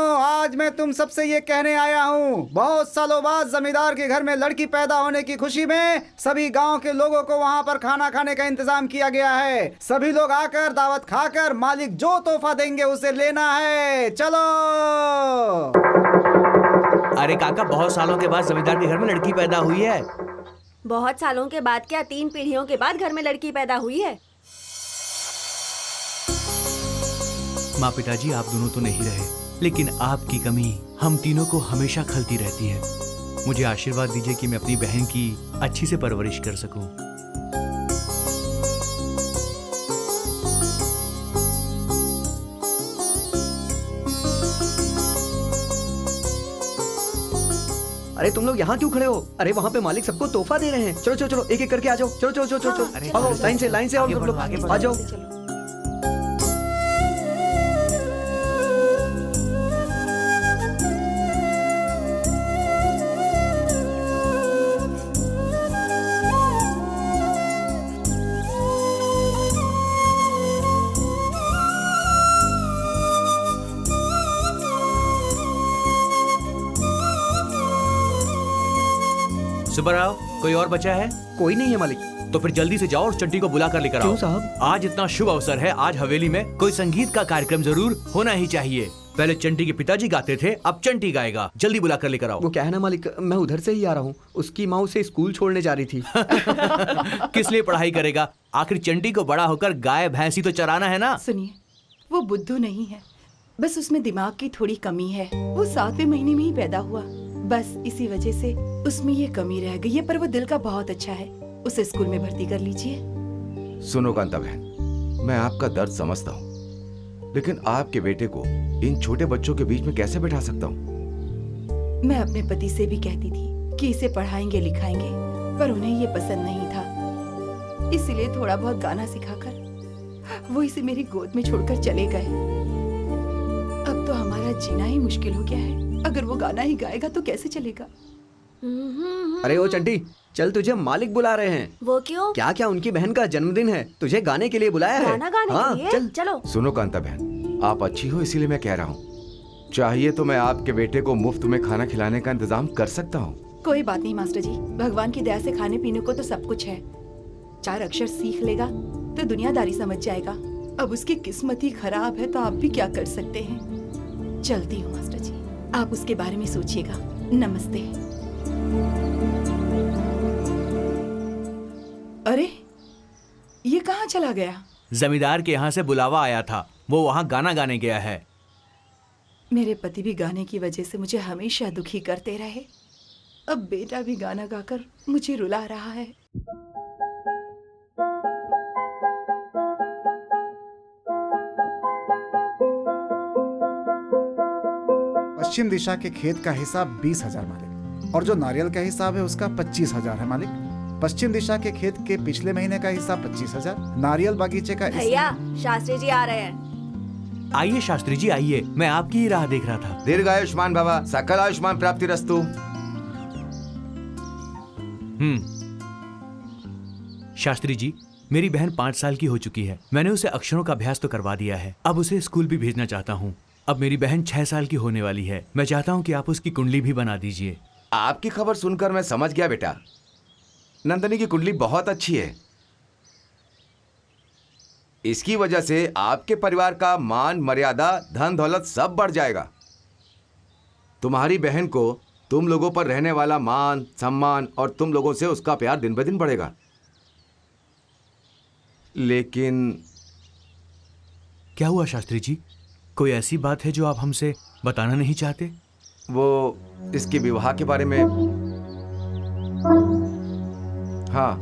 आज मैं तुम सबसे ये कहने आया हूँ, बहुत सालों बाद जमींदार के घर में लड़की पैदा होने की खुशी में सभी गांव के लोगों को वहाँ पर खाना खाने का इंतजाम किया गया है। सभी लोग आकर दावत खाकर मालिक जो तोहफा देंगे उसे लेना है। चलो। अरे काका, बहुत सालों के बाद जमींदार के घर में लड़की पैदा हुई है। बहुत सालों के बाद क्या, 3 पीढ़ियों के बाद घर में लड़की पैदा हुई है। माँ पिताजी आप दोनों तो नहीं रहे, लेकिन आपकी कमी हम तीनों को हमेशा खलती रहती है। मुझे आशीर्वाद दीजिए कि मैं अपनी बहन की अच्छी से परवरिश कर सकूं। अरे तुम लोग यहाँ क्यों खड़े हो? अरे वहाँ पे मालिक सबको तोहफा दे रहे हैं। चलो चलो चलो, एक एक करके आ जाओ। चलो चलो चलो चलो, आओ लाइन से आओ सब लोग, आ जाओ। सुब्बाराव, कोई और बचा है? कोई नहीं है मालिक। तो फिर जल्दी से जाओ और चंटी को बुला कर लेकर आओ। क्यों साहब? आज इतना शुभ अवसर है, आज हवेली में कोई संगीत का कार्यक्रम जरूर होना ही चाहिए। पहले चंटी के पिताजी गाते थे, अब चंटी गाएगा। जल्दी बुला कर लेकर आओ। वो क्या है ना मालिक, मैं उधर से ही आ रहा हूँ। उसकी माँ उसे स्कूल छोड़ने जा रही थी। किस लिए पढ़ाई करेगा? आखिर चंटी को बड़ा होकर गाय भैंसी तो चराना है ना। सुनिए, वो बुद्धू नहीं है, बस उसमें दिमाग की थोड़ी कमी है। वो 7वें महीने में ही पैदा हुआ, बस इसी वजह से उसमें ये कमी रह गई है। पर वो दिल का बहुत अच्छा है, उसे स्कूल में भर्ती कर लीजिए। सुनो कांता बहन, मैं आपका दर्द समझता हूँ, लेकिन आपके बेटे को इन छोटे बच्चों के बीच में कैसे बैठा सकता हूँ? मैं अपने पति से भी कहती थी कि इसे पढ़ाएंगे लिखाएंगे, पर उन्हें ये पसंद नहीं था। इसीलिए थोड़ा बहुत गाना सिखाकर वो इसे मेरी गोद में छोड़कर चले गए। अब तो हमारा जीना ही मुश्किल हो गया है। अगर वो गाना ही गाएगा तो कैसे चलेगा? अरे ओ चंटी, चल तुझे मालिक बुला रहे हैं। वो क्यों? क्या क्या उनकी बहन का जन्मदिन है, तुझे गाने के लिए बुलाया है। गाना गाने हाँ, के लिए? चल। चलो। सुनो कांता बहन, आप अच्छी हो इसीलिए मैं कह रहा हूँ। चाहिए तो मैं आपके बेटे को मुफ्त में खाना खिलाने का इंतजाम कर सकता हूँ। कोई बात नहीं मास्टर जी, भगवान की दया से खाने पीने को तो सब कुछ है। 4 अक्षर सीख लेगा तो दुनियादारी समझ जाएगा। अब उसकी किस्मत ही खराब है तो आप भी क्या कर सकते हैं। चलती हूँ मास्टर जी, आप उसके बारे में सोचिएगा। नमस्ते। अरे ये कहाँ चला गया? जमींदार के यहाँ से बुलावा आया था, वो वहाँ गाना गाने गया है। मेरे पति भी गाने की वजह से मुझे हमेशा दुखी करते रहे, अब बेटा भी गाना गाकर मुझे रुला रहा है। पश्चिम दिशा के खेत का हिसाब 20,000 मालिक, और जो नारियल का हिसाब है उसका 25,000 है मालिक। पश्चिम दिशा के खेत के पिछले महीने का हिसाब 25,000, नारियल बागीचे का भैया, शास्त्री जी आ रहे हैं। आइए शास्त्री जी आइए, मैं आपकी ही राह देख रहा था। दीर्घायुष्मान भव, सकल आयुष्मान प्राप्ति रस्तु। शास्त्री जी, मेरी बहन 5 साल की हो चुकी है। मैंने उसे अक्षरों का अभ्यास तो करवा दिया है, अब उसे स्कूल भी भेजना चाहता हूँ। अब मेरी बहन 6 साल की होने वाली है। मैं चाहता हूँ कि आप उसकी कुंडली भी बना दीजिए। आपकी खबर सुनकर मैं समझ गया बेटा, नंदनी की कुंडली बहुत अच्छी है। इसकी वजह से आपके परिवार का मान मर्यादा धन दौलत सब बढ़ जाएगा। तुम्हारी बहन को तुम लोगों पर रहने वाला मान सम्मान और तुम लोगों से उसका प्यार दिन ब दिन बढ़ेगा। लेकिन क्या हुआ शास्त्री जी? कोई ऐसी बात है जो आप हमसे बताना नहीं चाहते? वो इसके विवाह के बारे में। हाँ,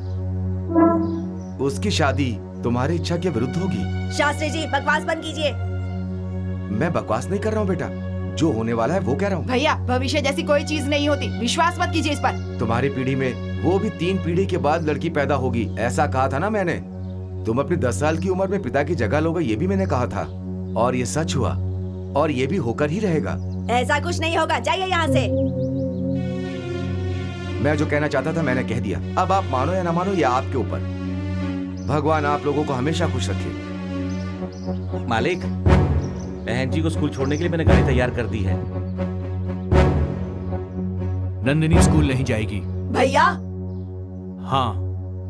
उसकी शादी तुम्हारी इच्छा के विरुद्ध होगी। शास्त्री जी बकवास बंद कीजिए। मैं बकवास नहीं कर रहा हूँ बेटा, जो होने वाला है वो कह रहा हूँ। भैया, भविष्य जैसी कोई चीज नहीं होती, विश्वास मत कीजिए इस पर। तुम्हारी पीढ़ी में वो भी 3 पीढ़ी के बाद लड़की पैदा होगी, ऐसा कहा था ना मैंने। तुम अपनी 10 साल की उम्र में पिता की जगह लोगे, ये भी मैंने कहा था, और ये सच हुआ, और ये भी होकर ही रहेगा। ऐसा कुछ नहीं होगा, जाइए यहाँ से। मैं जो कहना चाहता था मैंने कह दिया। अब आप मानो या ना मानो ये आपके ऊपर। भगवान आप लोगों को हमेशा खुश रखे। मालिक, बहन जी को स्कूल छोड़ने के लिए मैंने गाड़ी तैयार कर दी है। नंदिनी स्कूल नहीं जाएगी। भैया, हाँ,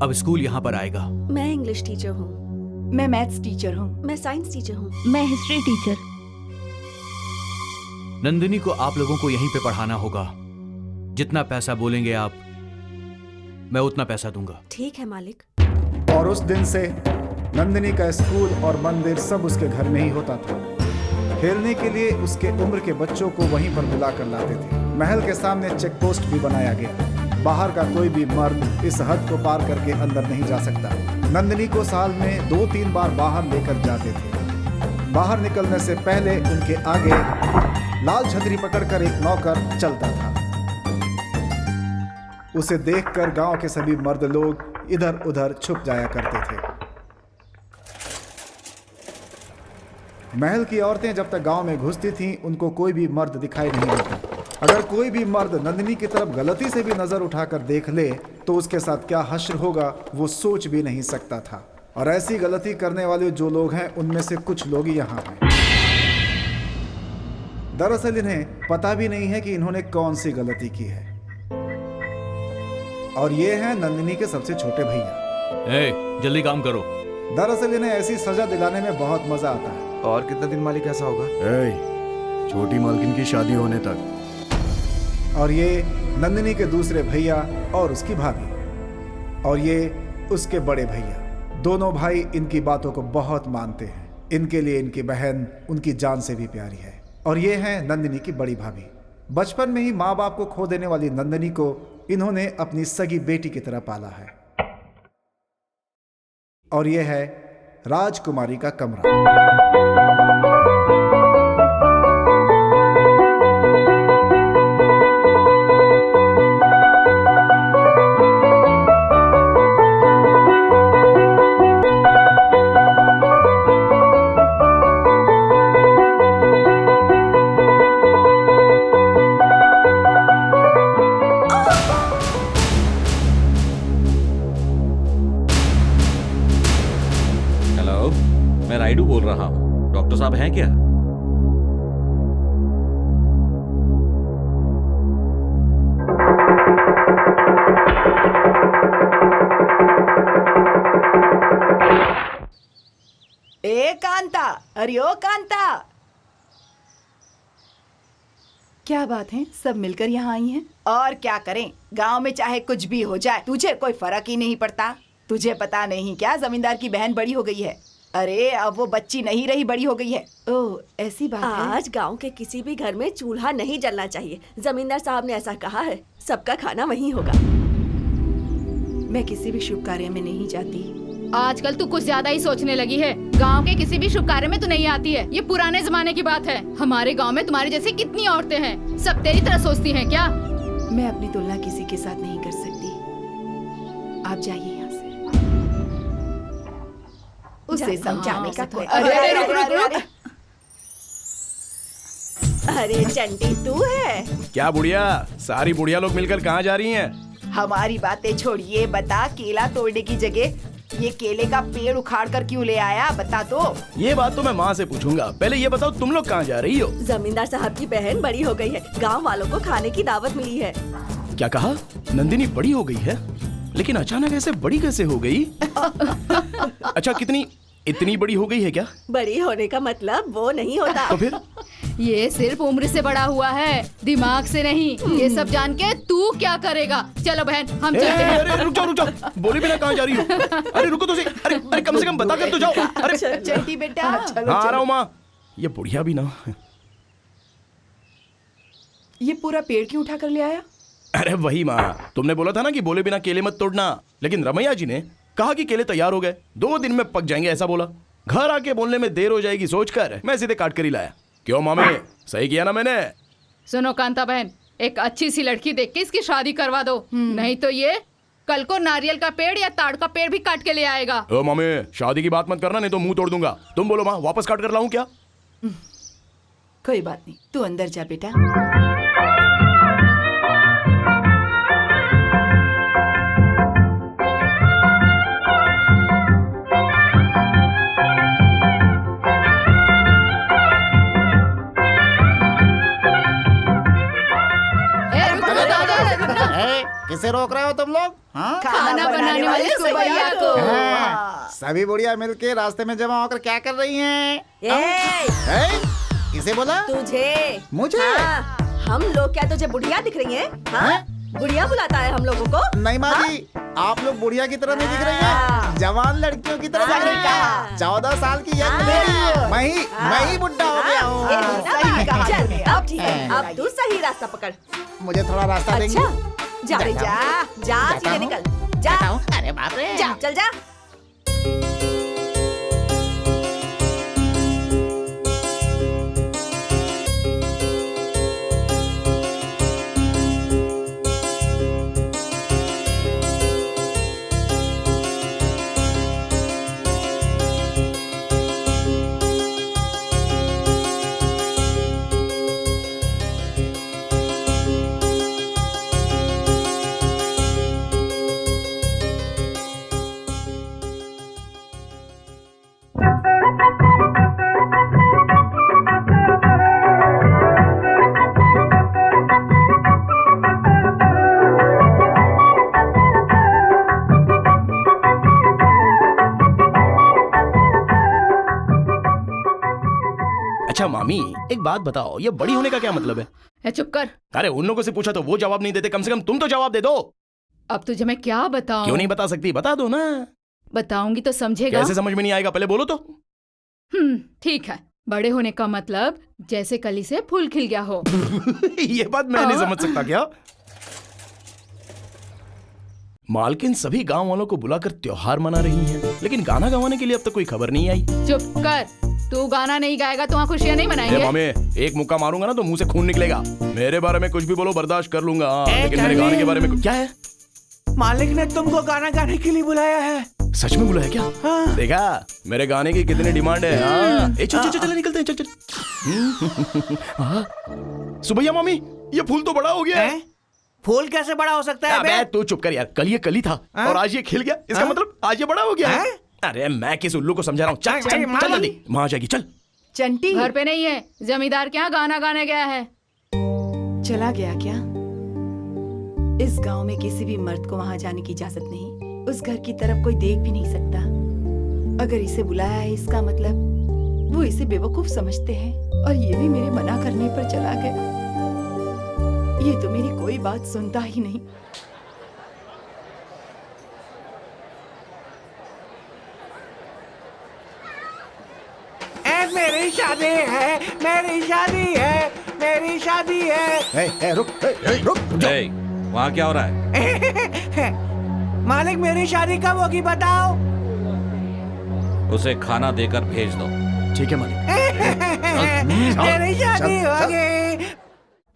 अब स्कूल यहाँ पर आएगा। मैं इंग्लिश टीचर हूँ। मैं मैथ्स टीचर हूँ। मैं साइंस टीचर हूँ। मैं हिस्ट्री टीचर। नंदिनी को आप लोगों को यहीं पे पढ़ाना होगा। जितना पैसा बोलेंगे आप, मैं उतना पैसा दूंगा। ठीक है मालिक। और उस दिन से नंदिनी का स्कूल और मंदिर सब उसके घर में ही होता था। खेलने के लिए उसके उम्र के बच्चों को वहीं पर बुला कर लाते थे। महल के सामने चेक पोस्ट भी बनाया गया। बाहर का कोई भी मर्द इस हद को पार करके अंदर नहीं जा सकता। नंदिनी को साल में 2-3 बार बाहर लेकर जाते थे। बाहर निकलने से पहले उनके आगे लाल छतरी पकड़कर एक नौकर चलता था। उसे देखकर गांव के सभी मर्द लोग इधर उधर छुप जाया करते थे। महल की औरतें जब तक गांव में घुसती थीं, उनको कोई भी मर्द दिखाई नहीं देता। अगर कोई भी मर्द नंदिनी की तरफ गलती से भी नजर उठाकर देख ले तो उसके साथ क्या हश्र होगा वो सोच भी नहीं सकता था। और ऐसी गलती करने वाले जो लोग हैं उनमें से कुछ लोग यहाँ हैं। दरअसल इन्हें पता भी नहीं है कि इन्होंने कौन सी गलती की है। और ये हैं नंदिनी के सबसे छोटे भैया। जल्दी काम करो। दरअसल इन्हें ऐसी सजा दिलाने में बहुत मजा आता है। और कितना दिन मालिक ऐसा होगा? छोटी मालकिन की शादी होने तक। और ये नंदिनी के दूसरे भैया और उसकी भाभी, और ये उसके बड़े भैया। दोनों भाई इनकी बातों को बहुत मानते हैं। इनके लिए इनकी बहन उनकी जान से भी प्यारी है। और ये है नंदिनी की बड़ी भाभी। बचपन में ही माँ बाप को खो देने वाली नंदिनी को इन्होंने अपनी सगी बेटी की तरह पाला है। और ये है राजकुमारी का कमरा। मैं राइडू बोल रहा हूँ। डॉक्टर साहब हैं क्या? ए कांता, अरे ओ कांता, क्या बात है? सब मिलकर यहाँ आई हैं। और क्या करें, गांव में चाहे कुछ भी हो जाए तुझे कोई फर्क ही नहीं पड़ता। तुझे पता नहीं क्या, जमींदार की बहन बड़ी हो गई है। अरे अब वो बच्ची नहीं रही, बड़ी हो गई है। ओह, ऐसी बात है। आज गांव के किसी भी घर में चूल्हा नहीं जलना चाहिए। जमींदार साहब ने ऐसा कहा है। सबका खाना वहीं होगा। मैं किसी भी शुभ कार्य में नहीं जाती। आजकल तू कुछ ज्यादा ही सोचने लगी है। गांव के किसी भी शुभ कार्य में तू नहीं आती है। ये पुराने जमाने की बात है। हमारे गांव में तुम्हारे जैसी कितनी औरतें हैं, सब तेरी तरह सोचती हैं क्या? मैं अपनी तुलना किसी के साथ नहीं कर सकती। आप जाइए यहाँ से। उसे समझाने का कोई। अरे रुक रुक रुक। अरे चंटी तू है क्या? बुढ़िया, सारी बुढ़िया लोग मिलकर कहाँ जा रही हैं? हमारी बातें छोड़िए, बता केला तोड़ने की जगह ये केले का पेड़ उखाड़ कर क्यों ले आया? बता तो। ये बात तो मैं माँ से पूछूंगा। पहले ये बताओ तुम लोग कहाँ जा रही हो? जमींदार साहब की बहन बड़ी हो गई है। गांव वालों को खाने की दावत मिली है। क्या कहा? नंदिनी बड़ी हो गई है? लेकिन अचानक ऐसे बड़ी कैसे हो गई? अच्छा, इतनी बड़ी हो गई है क्या? बड़ी होने का मतलब वो नहीं होता। तो फिर? ये सिर्फ उम्र से बड़ा हुआ है, दिमाग से नहीं। ये सब जान के तू क्या करेगा? चलो बहन, हम चलते हैं। अरे रुक जाओ, बोले बिना कहाँ जा रही हो? अरे रुको तो सही। अरे कम से कम बता कर तो जाओ। अरे चंटी बेटा, हाँ आ रहा हूँ माँ। ये बुढ़िया भी ना। ये पूरा पेड़ क्यों उठा कर ले आया? अरे वही माँ, तुमने बोला था ना कि बोले बिना केले मत तोड़ना। लेकिन रमैया जी ने कहा कि केले तैयार हो गए, 2 दिन में पक जाएंगे ऐसा बोला। घर आके बोलने में देर हो जाएगी सोचकर मैं सीधे काट कर ही लाया। क्यों मामे, सही किया ना मैंने? सुनो कांता बहन, एक अच्छी सी लड़की देख के इसकी शादी करवा दो, नहीं तो ये कल को नारियल का पेड़ या ताड़ का पेड़ भी काट के ले आएगा। ओ मामे, शादी की बात मत करना, नहीं तो मुंह तोड़ दूंगा। तुम बोलो माँ, वापस काट कर लाऊं क्या? कोई बात नहीं, तू अंदर जा बेटा। किसे रोक रहे हो तुम लोग? हाँ? खाना बनाने वाले सुबैया को। हाँ, सभी बुढ़िया मिलके रास्ते में जमा होकर क्या कर रही हैं? किसे बोला? तुझे। मुझे? हाँ, हम लोग क्या तुझे बुढ़िया दिख रही हैं? हाँ? बुढ़िया बुलाता है हम लोगों को? नहीं माँ जी, आप लोग बुढ़िया की तरह नहीं दिख रही हैं, जवान लड़कियों की तरह दिख रही हैं। 14 साल की यंग लेडी, मैं ही बुढ़ा हो गया हूँ। चल, अब ठीक है, अब तू सही रास्ता पकड़। मुझे थोड़ा रास्ता देंगे? अच्छा, जा रे जा, सीधे निकल, जा। अरे बाप रे, जा, चल जा। अच्छा मामी, एक बात बताओ, ये बड़ी होने का क्या मतलब है? ए, चुप कर। अरे उन लोगों से पूछा तो वो जवाब नहीं देते, कम से कम तुम तो जवाब दे दो। अब तुझे मैं क्या बताऊं? क्यों नहीं बता सकती? बता दो ना। बताऊंगी तो समझेगा। कैसे समझ में नहीं आएगा? पहले बोलो तो। ठीक है। बड़े होने का मतलब जैसे कली से फूल खिल गया हो। ये बात मैं नहीं समझ सकता क्या? मालकिन सभी गांव वालों को बुलाकर त्योहार मना रही हैं, लेकिन गाना गवाने के लिए अब तक कोई खबर नहीं आई। चुप कर। तू गाना नहीं गाएगा तो वहाँ खुशियाँ नहीं मनाएंगे। मामे, एक मुक्का मारूंगा ना तो मुंह से खून निकलेगा। मेरे बारे में कुछ भी बोलो, बर्दाश्त कर लूंगा, लेकिन मेरे गाने के बारे में क्या है? मालिक ने तुमको गाना गाने के लिए बुलाया है। सच में बुलाया क्या? हाँ। देखा मेरे गाने की कितनी डिमांड है। चल चल चल निकलते हैं, चल चल। सुबैया मामी, ये फूल तो बड़ा हो गया है। फूल कैसे बड़ा हो सकता है? अबे तू चुप कर यार, कल ये कली था और आज ये खिल गया, इसका मतलब आज ये बड़ा हो गया है। अरे मैं किस उल्लू को समझा रहा हूँ? चल चल चल जल्दी, वहां आ जाएगी। चल। चंटी घर पे नहीं है, जमींदार के यहाँ गाना गाने गया है। चला गया क्या? इस गांव में किसी भी मर्द को वहां जाने की इजाजत नहीं। उस घर की तरफ कोई देख भी नहीं सकता। अगर इसे बुलाया है, इसका मतलब वो इसे बेवकूफ समझते हैं और ये भी मेरे मना करने पर चला गया। ये तो मेरी कोई बात सुनता ही नहीं। मेरी शादी है, मेरी शादी है, मेरी शादी है। रुक। वहाँ क्या हो रहा है? मालिक मेरी शादी कब होगी बताओ? उसे खाना देकर भेज दो। ठीक है मालिक। मेरी शादी होगी।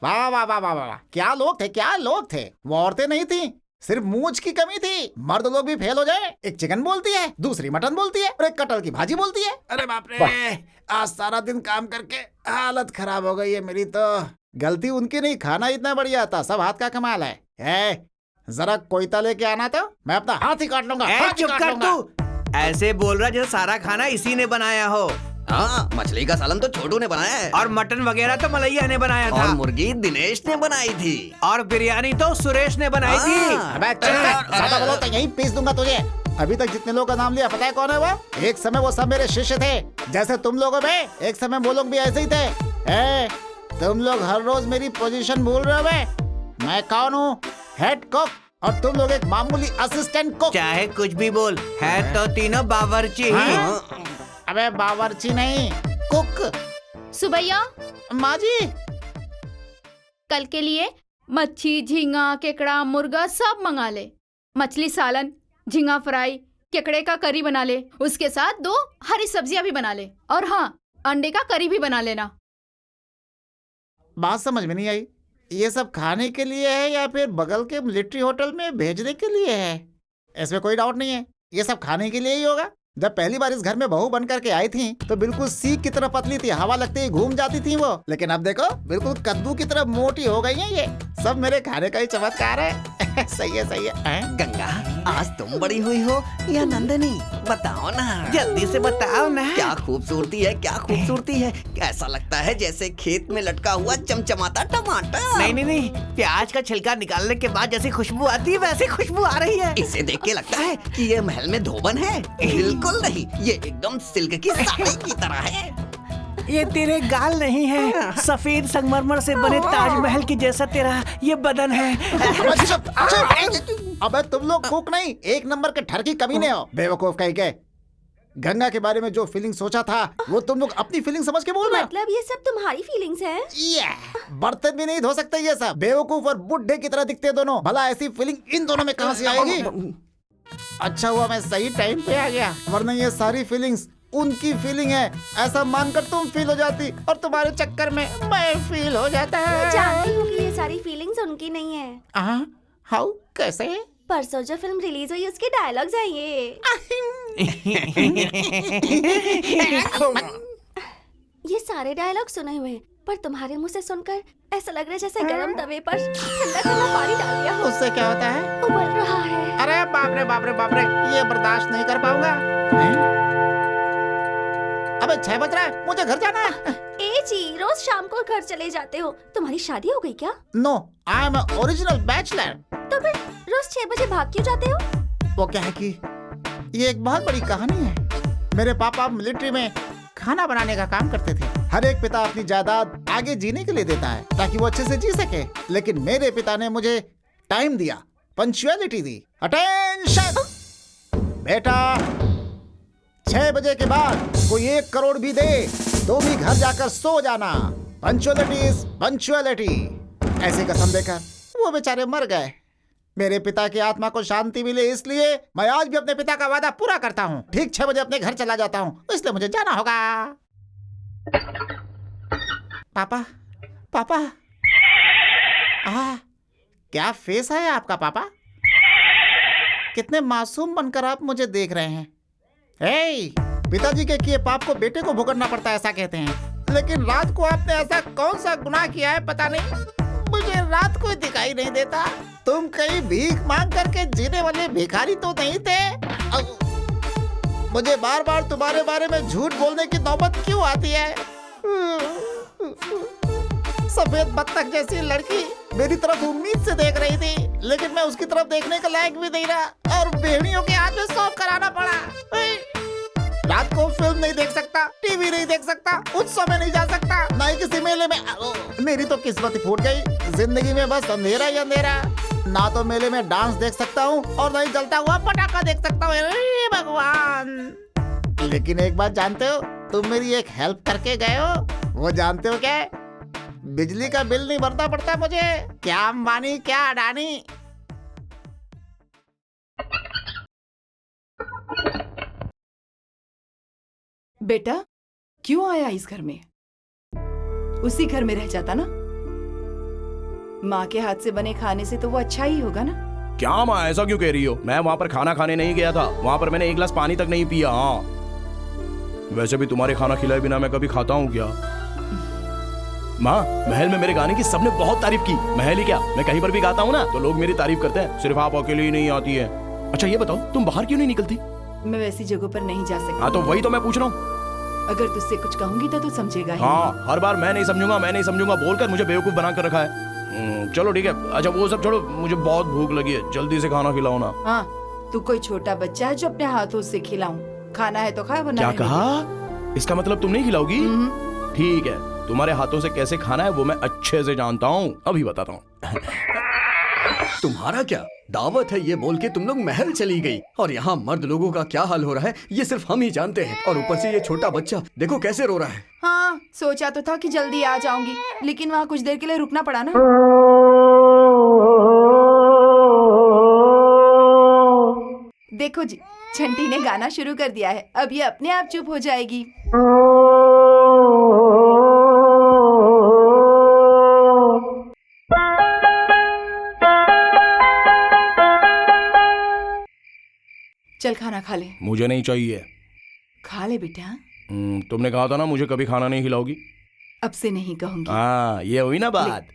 वाह वाह वाह वाह वाह, क्या लोग थे, क्या लोग थे। वो औरतें नहीं थी, सिर्फ मूंछ की कमी थी। मर्द लोग भी फेल हो जाए। एक चिकन बोलती है, दूसरी मटन बोलती है और एक कटहल की भाजी बोलती है। अरे बाप रे, आज सारा दिन काम करके हालत खराब हो गई है मेरी तो। गलती उनकी नहीं, खाना इतना बढ़िया था, सब हाथ का कमाल है। जरा कोयता लेके आना तो मैं अपना हाथ ही काट लूंगा। चुप कर तू। ऐसे बोल रहा जैसे सारा खाना इसी ने बनाया हो। हाँ, मछली का सालन तो छोटू ने बनाया है और मटन वगैरह तो मलैया ने बनाया था और मुर्गी दिनेश ने बनाई थी और बिरयानी तो सुरेश ने बनाई थी। अबे चुप कर, ज्यादा बोलो तो यहीं पीस दूंगा तुझे। अभी तक जितने लोगों का नाम लिया पता है कौन है वो? एक समय वो सब मेरे शिष्य थे, जैसे तुम लोगों में एक समय वो लोग भी ऐसे ही थे। तुम लोग हर रोज मेरी पोजीशन भूल रहे हो बे। मैं कौन हूँ? हेड कुक और तुम लोग एक मामूली असिस्टेंट कुक। चाहे कुछ भी बोल, है तो तीनों बावर्ची ही। अबे बावर्ची नहीं, कुक। सुबैया माँ जी, कल के लिए मच्छी, झींगा, केकड़ा, मुर्गा सब मंगा ले। मछली सालन, झींगा फ्राई, केकड़े का करी बना ले। उसके साथ 2 हरी सब्जियां भी बना ले और हाँ, अंडे का करी भी बना लेना। बात समझ में नहीं आई। ये सब खाने के लिए है या फिर बगल के मिलिट्री होटल में भेजने के लिए है? इसमें कोई डाउट नहीं है, ये सब खाने के लिए ही होगा। जब पहली बार इस घर में बहू बन करके आई थी तो बिल्कुल सीख की तरह पतली थी, हवा लगते ही घूम जाती थी वो। लेकिन अब देखो, बिल्कुल कद्दू की तरह मोटी हो गई है ये। सब मेरे खाने का ही चमत्कार है। सही है, सही है। गंगा, आज तुम बड़ी हुई हो या नंदनी? बताओ ना, जल्दी से बताओ ना। क्या खूबसूरती है, क्या खूबसूरती है। ऐसा लगता है जैसे खेत में लटका हुआ चमचमाता टमाटर। नहीं नहीं नहीं, प्याज का छिलका निकालने के बाद जैसी खुशबू आती है वैसी खुशबू आ रही है। इसे देख के लगता है कि ये महल में धोबन है। बिल्कुल नहीं, ये एकदम सिल्क की साड़ी की तरह है। ये तेरे गाल नहीं है, सफेद संगमरमर से बने ताजमहल की जैसा तेरा ये बदन है। अबे तुम लोग कुक नहीं, एक नंबर के ठरकी कमीने हो, बेवकूफ कहीं के। गंगा के बारे में जो फीलिंग सोचा था वो तुम लोग अपनी फीलिंग समझ के बोल रहे हो। मतलब ये सब तुम्हारी फीलिंग्स हैं? बर्तन भी नहीं धो सकते ये सब। बेवकूफ और बुढ़े की तरह दिखते दोनों। भला ऐसी फीलिंग इन दोनों में कहां से आएगी? अच्छा हुआ मैं सही टाइम पे आ गया, वरना ये सारी फीलिंग्स उनकी फीलिंग है ऐसा मानकर तुम फील हो जाती और तुम्हारे चक्कर में मैं फील हो जाता है। मैं जानती हूँ कि ये सारी फीलिंग्स उनकी नहीं है। हाउ, कैसे? परसों जो फिल्म रिलीज हुई उसके डायलॉग्स हैं ये। ये सारे डायलॉग सुने हुए हैं, पर तुम्हारे मुंह से सुनकर ऐसा लग रहा है जैसे गरम तवे पर ठंडा ठंडा पानी डाल दिया हो। उससे क्या होता है? उबल रहा है। अरे बाप रे बाप रे बाप रे, ये बर्दाश्त नहीं कर पाऊंगा। अबे 6 बज रहा है, मुझे घर जाना है। ए जी, रोज शाम को घर चले जाते हो। तुम्हारी शादी हो गई क्या? No, I am original bachelor. तो फिर रोज 6 बजे भाग क्यों जाते हो? वो क्या है कि ये एक बहुत बड़ी कहानी है। मेरे पापा मिलिट्री में खाना बनाने का काम करते थे। हर एक पिता अपनी जायदाद आगे जीने के लिए देता है ताकि वो अच्छे से जी सके, लेकिन मेरे पिता ने मुझे टाइम दिया, पंक्चुअलिटी दी। अटेंशन बेटा, 6 बजे के बाद कोई 1 करोड़ भी दे तो भी घर जाकर सो जाना। Punctuality is punctuality. ऐसी कसम देकर वो बेचारे मर गए। मेरे पिता की आत्मा को शांति मिले इसलिए मैं आज भी अपने पिता का वादा पूरा करता हूँ। ठीक 6 बजे अपने घर चला जाता हूँ, इसलिए मुझे जाना होगा। पापा, पापा, क्या फेस है आपका पापा? कितने मासूम बनकर आप मुझे देख रहे हैं। पिताजी के किए पाप को बेटे को भुगतना पड़ता है ऐसा कहते हैं, लेकिन रात को आपने ऐसा कौन सा गुनाह किया है पता नहीं, मुझे रात को दिखाई नहीं देता। तुम कहीं भीख मांग करके जीने वाले भिखारी तो नहीं थे? मुझे बार बार तुम्हारे बारे में झूठ बोलने की नौबत क्यों आती है? सफेद बत्तख जैसी लड़की मेरी तरफ उम्मीद से देख रही थी, लेकिन मैं उसकी तरफ देखने के लायक भी नहीं रहा और भेड़ियों के हाथ में सौंप कराना पड़ा। रात को फिल्म नहीं देख सकता, टीवी नहीं देख सकता, उत्सव में नहीं जा सकता, ना ही किसी मेले में। मेरी तो किस्मत ही फूट गई। जिंदगी में बस अंधेरा ही अंधेरा। ना तो मेले में डांस देख सकता हूँ और ना ही जलता हुआ पटाखा देख सकता हूँ। अरे भगवान! लेकिन एक बात जानते हो, तुम मेरी एक हेल्प करके गए हो। वो जानते हो क्या? बिजली का बिल नहीं भरना पड़ता मुझे। क्या अंबानी, क्या अडानी। बेटा, क्यों आया इस घर में? उसी घर में रह जाता ना। माँ के हाथ से बने खाने से तो वो अच्छा ही होगा ना। क्या माँ, ऐसा क्यों कह रही हो? मैं वहाँ पर खाना खाने नहीं गया था, वहाँ पर मैंने 1 गिलास पानी तक नहीं पिया। हाँ, वैसे भी तुम्हारे खाना खिलाए बिना मैं कभी खाता हूँ क्या? माँ, महल में मेरे गाने की सबने बहुत तारीफ की। महल ही क्या, मैं कहीं पर भी गाता हूँ ना तो लोग मेरी तारीफ करते हैं। सिर्फ आप अकेले ही नहीं आती है। अच्छा ये बताओ, तुम बाहर क्यों नहीं निकलती? मैं वैसी जगहों पर नहीं जा सकती। हाँ तो वही तो मैं पूछ रहा हूँ। अगर तुझसे कुछ कहूंगी तो तू समझेगा ही हाँ, नहीं। हर बार मैं नहीं समझूंगा बोलकर मुझे बेवकूफ बना कर रखा है। चलो ठीक है। अच्छा वो सब छोड़ो, मुझे बहुत भूख लगी है, जल्दी से खाना खिलाओ ना। हाँ, तू कोई छोटा बच्चा है जो अपने हाथों से खिलाऊं? खाना है तो खा, वरना क्या रहने दे। कहा? इसका मतलब तुम नहीं खिलाओगी? ठीक है, तुम्हारे हाथों से कैसे खाना है वो मैं अच्छे से जानता हूँ, अभी बताता हूँ। तुम्हारा क्या दावत है ये बोल के तुम लोग महल चली गई, और यहाँ मर्द लोगों का क्या हाल हो रहा है ये सिर्फ हम ही जानते हैं। और ऊपर से ये छोटा बच्चा देखो कैसे रो रहा है। हाँ, सोचा तो था कि जल्दी आ जाऊंगी, लेकिन वहाँ कुछ देर के लिए रुकना पड़ा ना। देखो जी, छंटी ने गाना शुरू कर दिया है, अब ये अपने आप चुप हो जाएगी। चल खाना खा ले। मुझे नहीं चाहिए। खा ले बेटा। तुमने कहा था ना मुझे कभी खाना नहीं खिलाओगी। अब से नहीं कहूंगी। हाँ, ये हुई ना बात।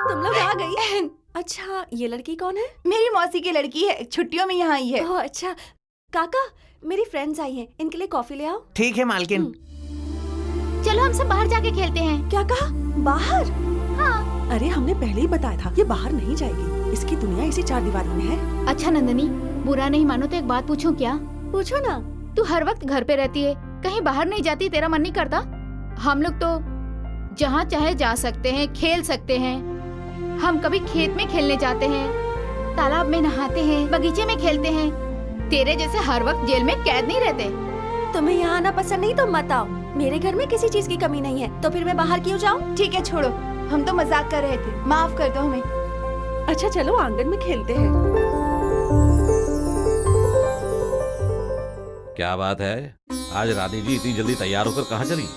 तुम लोग आ गई। अच्छा, ये लड़की कौन है? मेरी मौसी की लड़की है, छुट्टियों में यहाँ आई है। ओह अच्छा, काका मेरी फ्रेंड्स आई हैं, इनके लिए कॉफी ले आओ। ठीक है मालकिन। चलो हम सब बाहर जाके खेलते हैं। क्या कहा? बाहर? हाँ। अरे हमने पहले ही बताया था, ये बाहर नहीं जाएगी, इसकी दुनिया इसी चार दीवारी में है। अच्छा नंदनी, बुरा नहीं मानो तो एक बात पूछूं क्या? पूछो ना। तू हर वक्त घर पे रहती है, कहीं बाहर नहीं जाती, तेरा मन नहीं करता? हम लोग तो जहाँ चाहे जा सकते हैं, खेल सकते हैं। हम कभी खेत में खेलने जाते हैं, तालाब में नहाते हैं, बगीचे में खेलते हैं। तेरे जैसे हर वक्त जेल में कैद नहीं रहते। तुम्हें यहाँ आना पसंद नहीं तो मत आओ। मेरे घर में किसी चीज की कमी नहीं है, तो फिर मैं बाहर क्यों जाऊँ? ठीक है छोड़ो, हम तो मजाक कर रहे थे, माफ कर दो हमें। अच्छा चलो आंगन में खेलते हैं। क्या बात है, आज रानी जी इतनी जल्दी तैयार होकर कहाँ चली?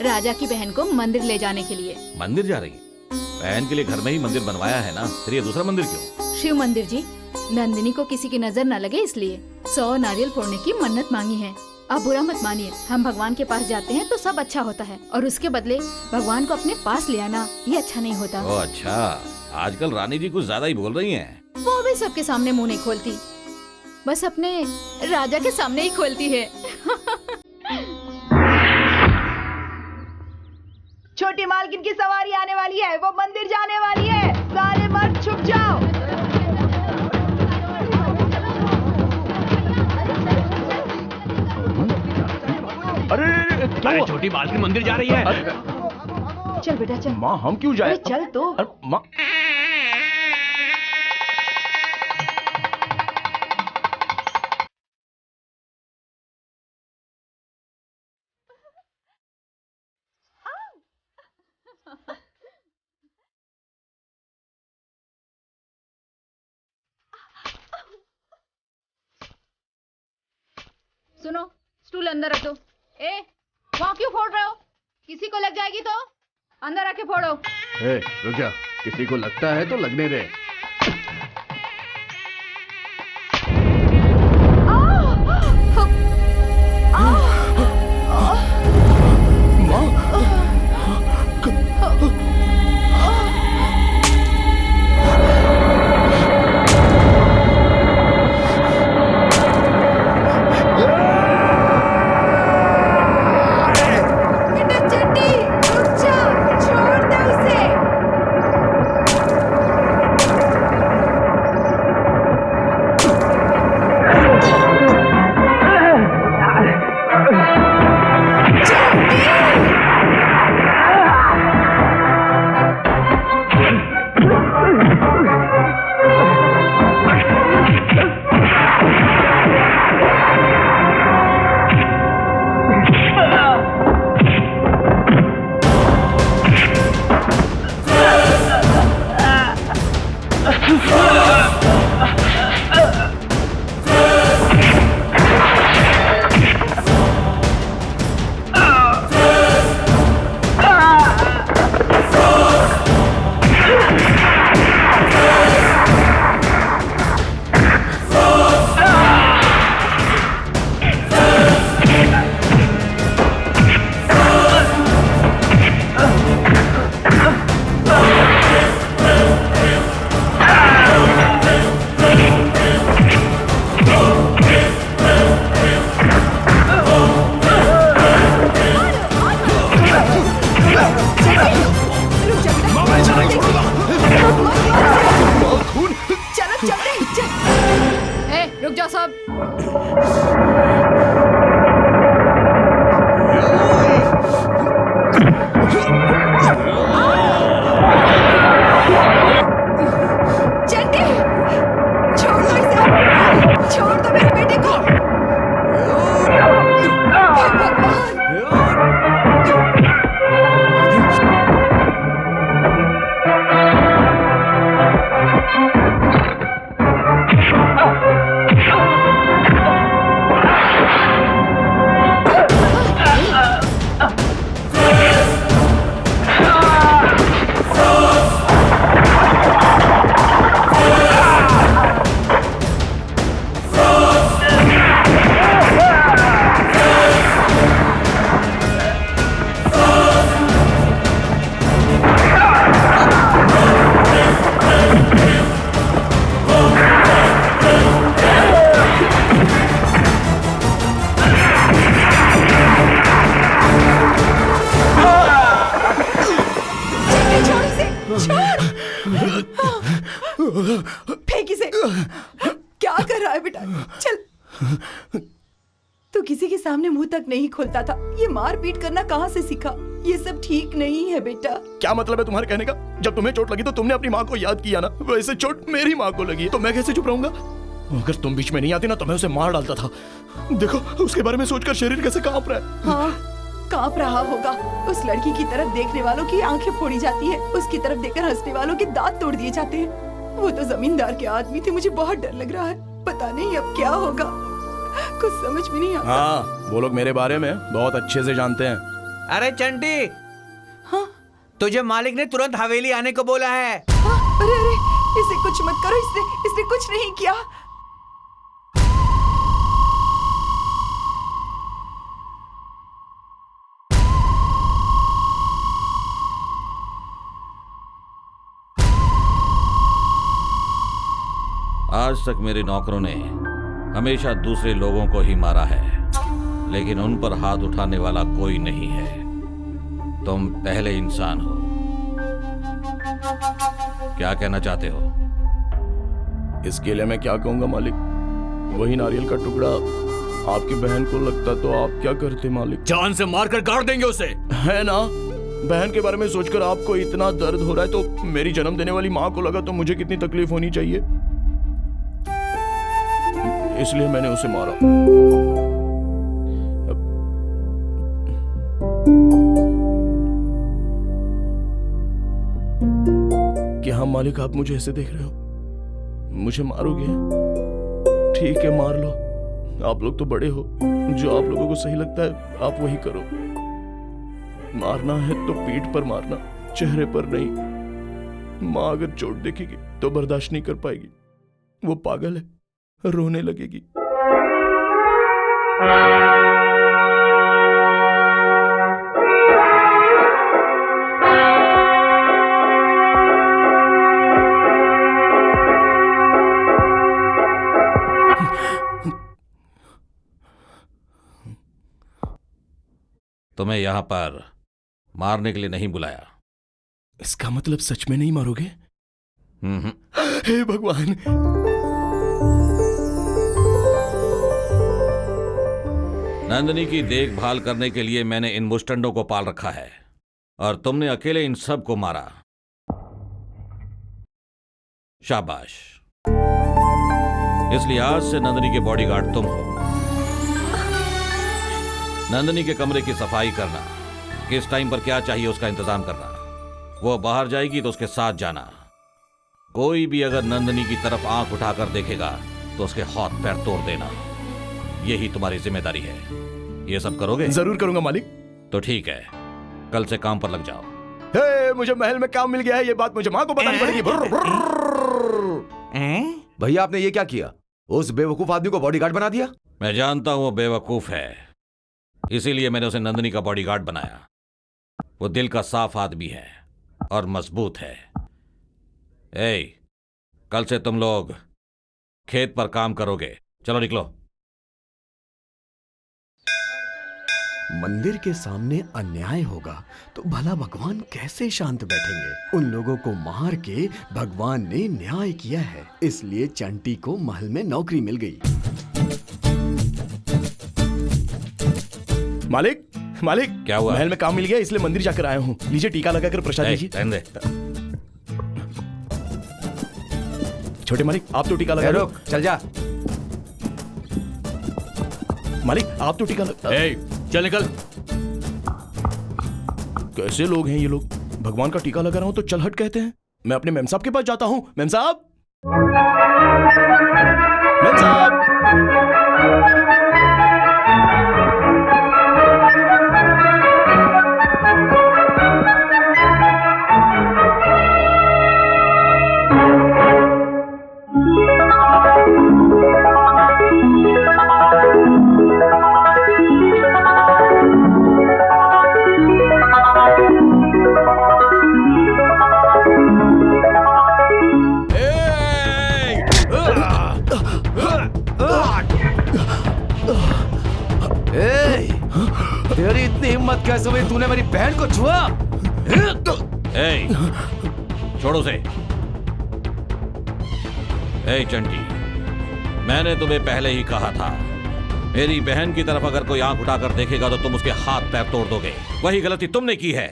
राजा की बहन को मंदिर ले जाने के लिए। मंदिर जा रही? बहन के लिए घर में ही मंदिर बनवाया है ना, फिर ये दूसरा मंदिर क्यों? शिव मंदिर जी, नंदिनी को किसी की नजर न लगे इसलिए 100 नारियल फोड़ने की मन्नत मांगी है। आप बुरा मत मानिए, हम भगवान के पास जाते हैं तो सब अच्छा होता है, और उसके बदले भगवान को अपने पास ले आना ये अच्छा नहीं होता। ओ अच्छा, आजकल रानी जी कुछ ज्यादा ही बोल रही हैं। वो भी सबके सामने मुंह नहीं खोलती, बस अपने राजा के सामने ही खोलती है। छोटी मालकिन की सवारी आने वाली है, वो मंदिर जाने वाली है, सारे मर्द छुप जाओ। अरे छोटी मालकिन मंदिर जा रही है। चल बेटा चल। माँ हम क्यों जाए? चल तो। माँ सुनो, स्टूल अंदर रख दो। ए, वहाँ क्यों फोड़ रहे हो? किसी को लग जाएगी तो अंदर आके फोड़ो। रुक जा, किसी को लगता है तो लगने दे। चंडी, छोड़ दो इसे, छोड़ दो मेरे बेटे को। हे भगवान। फेंक इसे। क्या कर रहा है बेटा? चल। तू किसी के सामने मुंह तक नहीं खोलता था, ये मार पीट करना कहाँ से सीखा? ये सब ठीक नहीं है बेटा। क्या मतलब है तुम्हारे कहने का? जब तुम्हें चोट लगी तो तुमने अपनी माँ को याद किया ना, वैसे चोट मेरी माँ को लगी तो मैं कैसे चुप रहूंगा? अगर तुम बीच में नहीं आती ना तो मैं उसे मार डालता था। देखो उसके बारे में सोचकर शरीर कैसे कांप रहा है। हाँ, कांप रहा होगा। उस लड़की की तरफ देखने वालों की आंखें फोड़ी जाती है, उसकी तरफ देखकर हंसने वालों के दांत तोड़ दिए जाते हैं। वो तो जमींदार के आदमी थे, मुझे बहुत डर लग रहा है। पता नहीं अब क्या होगा, कुछ समझ में नहीं आता। हाँ, वो लोग मेरे बारे में बहुत अच्छे से जानते हैं। अरे चंटी, हाँ? तुझे मालिक ने तुरंत हवेली आने को बोला है। हाँ? अरे अरे, इसे कुछ मत करो, इसने कुछ नहीं किया। आज तक मेरे नौकरों ने हमेशा दूसरे लोगों को ही मारा है, लेकिन उन पर हाथ उठाने वाला कोई नहीं है। तुम पहले इंसान हो। क्या कहना चाहते हो? इसके लिए मैं क्या कहूंगा मालिक? वही नारियल का टुकड़ा आपकी बहन को लगता तो आप क्या करते मालिक? जान से मारकर गाड़ देंगे उसे। है ना? बहन के बारे में सोचकर आपको इतना दर्द हो रहा है तो मेरी जन्म देने वाली माँ को लगा तो मुझे कितनी तकलीफ होनी चाहिए, इसलिए मैंने उसे मारा। क्या हाँ मालिक, आप मुझे ऐसे देख रहे हो? मुझे मारोगे? ठीक है, मार लो। आप लोग तो बड़े हो, जो आप लोगों को सही लगता है आप वही करो। मारना है तो पीठ पर मारना, चेहरे पर नहीं। माँ अगर चोट देखेगी तो बर्दाश्त नहीं कर पाएगी, वो पागल है, रोने लगेगी। तुम्हें यहां पर मारने के लिए नहीं बुलाया। इसका मतलब सच में नहीं मारोगे? हे भगवान। नंदिनी की देखभाल करने के लिए मैंने इन मुस्टंडों को पाल रखा है और तुमने अकेले इन सब को मारा। शाबाश। इसलिए आज से नंदिनी के बॉडीगार्ड तुम हो। नंदिनी के कमरे की सफाई करना, किस टाइम पर क्या चाहिए उसका इंतजाम करना। वो बाहर जाएगी तो उसके साथ जाना। कोई भी अगर नंदिनी की तरफ आंख उठाकर देखेगा तो उसके हाथ पैर तोड़ देना। यही तुम्हारी जिम्मेदारी है। ये सब करोगे? जरूर करूंगा मालिक। तो ठीक है, कल से काम पर लग जाओ। हे, मुझे महल में काम मिल गया है, ये बात मुझे माँ को बतानी पड़ेगी। भैया आपने ये क्या किया? उस बेवकूफ आदमी को बॉडीगार्ड बना दिया? मैं जानता हूं वो बेवकूफ है, इसीलिए मैंने उसे नंदिनी का बॉडीगार्ड बनाया। वो दिल का साफ आदमी है और मजबूत है। ए, कल से तुम लोग खेत पर काम करोगे। चलो निकलो। मंदिर के सामने अन्याय होगा तो भला भगवान कैसे शांत बैठेंगे? उन लोगों को मार के भगवान ने न्याय किया है, इसलिए चंटी को महल में नौकरी मिल गई। मालिक मालिक, क्या हुआ? महल में काम मिल गया इसलिए मंदिर जाकर आया हूँ। लीजिए टीका लगाकर प्रसाद लीजिए। रहने दे। छोटे मालिक आप तो टीका लगा लो। रुक, चल जा। मालिक आप तो टीका लगा। चल निकल। कैसे लोग हैं ये लोग? भगवान का टीका लगा रहा हूं तो चल हट कहते हैं। मैं अपने मेम साहब के पास जाता हूं। मेम साहब, मेम साहब। तेरी इतनी हिम्मत कैसे हुई? तूने मेरी बहन को छुआ? छोड़ो से। चंटी, मैंने तुम्हें पहले ही कहा था, मेरी बहन की तरफ अगर कोई आंख उठाकर देखेगा तो तुम उसके हाथ पैर तोड़ दोगे। वही गलती तुमने की है।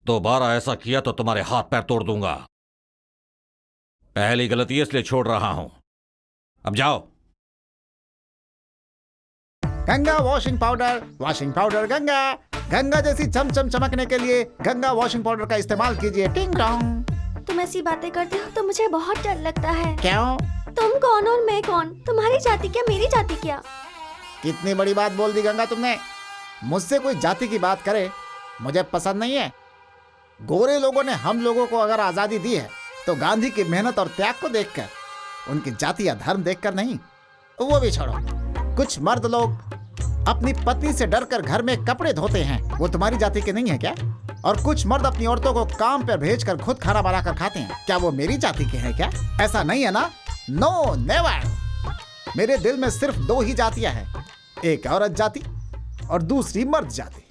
दोबारा ऐसा किया तो तुम्हारे हाथ पैर तोड़ दूंगा। पहली गलती इसलिए छोड़ रहा हूं। अब जाओ। Ganga washing powder Ganga. गंगा जैसी चमचम चमकने के लिए गंगा वॉशिंग पाउडर का इस्तेमाल कीजिए। टिंग टोंग। तुम ऐसी बातें करते हो तो मुझे बहुत डर लगता है। क्यों? तुम कौन और मैं कौन? तुम्हारी जाति क्या, मेरी जाति क्या? कितनी बड़ी बात बोल दी गंगा तुमने। मुझसे कोई जाति की बात करे मुझे पसंद नहीं है। गोरे लोगों ने हम लोगों को अगर आजादी दी है तो गांधी की मेहनत और त्याग को देखकर, उनकी जाति या धर्म देखकर नहीं। वो भी छोड़ो, कुछ मर्द लोग अपनी पत्नी से डरकर घर में कपड़े धोते हैं, वो तुम्हारी जाति के नहीं है क्या? और कुछ मर्द अपनी औरतों को काम पर भेजकर खुद खाना बनाकर खाते हैं, क्या वो मेरी जाति के हैं क्या? ऐसा नहीं है ना? No never. मेरे दिल में सिर्फ दो ही जातियां हैं, एक औरत जाति और दूसरी मर्द जाति।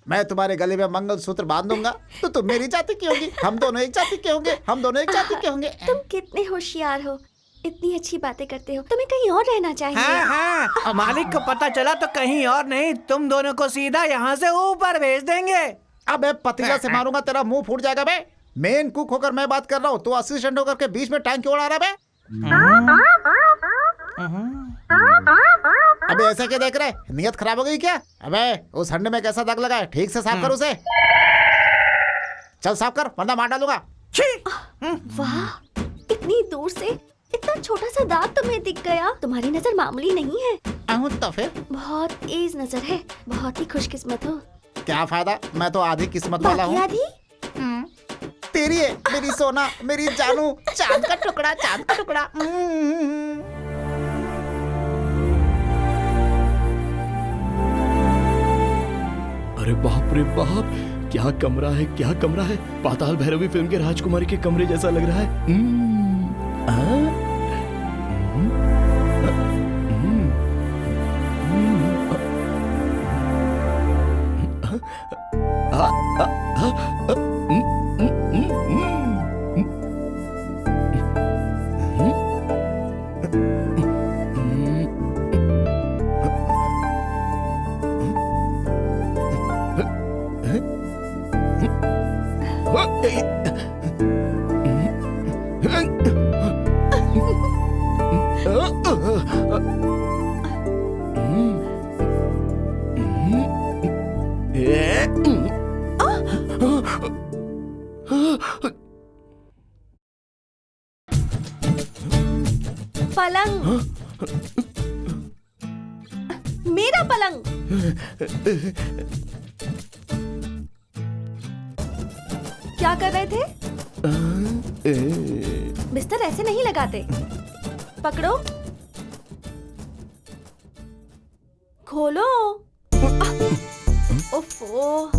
मैं तुम्हारे गले में मंगलसूत्र बांध दूंगा तो तुम मेरी जाति की होगी, हम दोनों एक जाति के होंगे, हम दोनों एक जाति के होंगे। तुम कितने होशियार हो, इतनी अच्छी बातें करते हो। तुम्हें कहीं और रहना चाहिए। हाँ, मालिक को पता चला तो कहीं और नहीं, तुम दोनों को सीधा यहाँ से ऊपर भेज देंगे। अबे पतीला से मारूंगा, तेरा मुंह फूट जाएगा बे। मेन कुक होकर मैं बात कर रहा हूँ, तो असिस्टेंट होकर के बीच में टाइम क्यों उड़ा रहा बे? अबे ऐसा क्या देख रहे? नियत खराब हो गई क्या? अबे उस हंडे में कैसा दाग लगा है, ठीक से साफ कर उसे। चल साफ कर वरना मार डालूंगा। वाह, इतनी दूर से इतना छोटा सा दाग तुम्हें दिख गया। तुम्हारी नजर मामूली नहीं है। तो फिर बहुत तेज नजर है, बहुत ही खुशकिस्मत हो। क्या फायदा, मैं तो आधी किस्मत वाला हूँ। आधी? तेरी है मेरी सोना, मेरी जानू, चांद का टुकड़ा, चांद का टुकड़ा। अरे बाप रे बाप, क्या कमरा है, क्या कमरा है। पाताल भैरवी फिल्म के राजकुमारी के कमरे जैसा लग रहा है। पलंग, मेरा पलंग। क्या कर रहे थे? बिस्तर ऐसे नहीं लगाते। पकड़ो, खोलो। ओफो।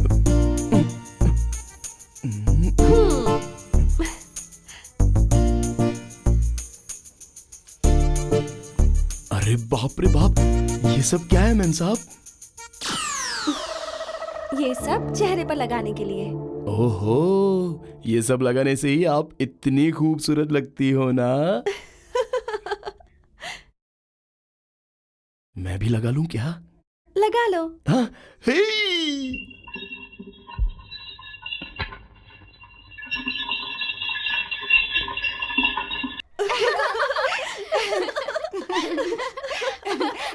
अरे बाप रे बाप, ये सब क्या है मेम साहब? ये सब चेहरे पर लगाने के लिए। ओहो, ये सब लगाने से ही आप इतनी खूबसूरत लगती हो ना। मैं भी लगा लूं क्या? लगा लो। हाँ, हे।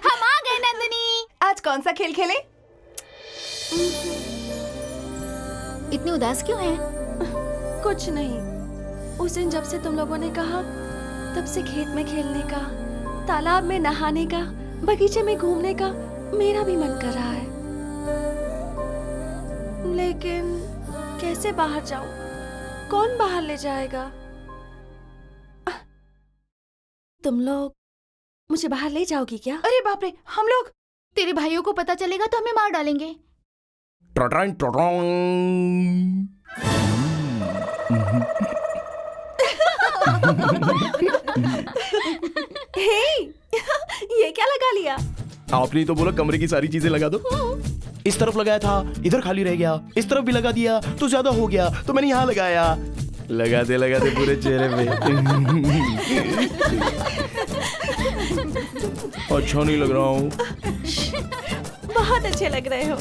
हम आ गए नंदिनी। आज कौन सा खेल खेले? इतनी उदास क्यों है? कुछ नहीं, उस दिन जब से तुम लोगों ने कहा तब से खेत में खेलने का, तालाब में नहाने का, बगीचे में घूमने का मेरा भी मन कर रहा है, लेकिन कैसे बाहर जाऊं? कौन बाहर ले जाएगा? तुम लोग मुझे बाहर ले जाओगी क्या? अरे बाप रे, हम लोग? तेरे भाइयों को पता चलेगा तो हमें मार डालेंगे। ट्रॉट्रॉंग, ट्रॉट्रॉंग। हे, ये क्या लगा लिया? आपने तो बोला कमरे की सारी चीजें लगा दो। इस तरफ लगाया था, इधर खाली रह गया, इस तरफ भी लगा दिया तो ज्यादा हो गया, तो मैंने यहाँ लगाया। लगाते लगाते पूरे चेहरे पे। अच्छा नहीं लग रहा हूँ। बहुत अच्छे लग रहे हो।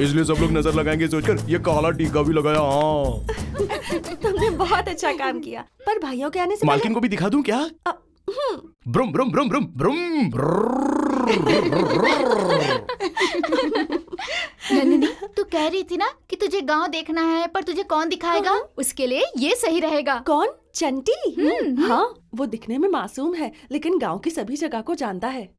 इसलिए सब लोग नजर लगाएंगे सोचकर ये काला टीका भी लगाया। हाँ, तुमने बहुत अच्छा काम किया, पर भाइयों के आने से मालकिन को भी दिखा दूं क्या? ब्रुम ब्रुम ब्रुम ब्रुम ब्रुम। नंदिनी, तू कह रही थी ना कि तुझे गांव देखना है, पर तुझे कौन दिखाएगा? उसके लिए ये सही रहेगा। कौन? चंटी? हाँ, वो दिखने में मासूम है, लेकिन गांव की सभी जगह को जानता है।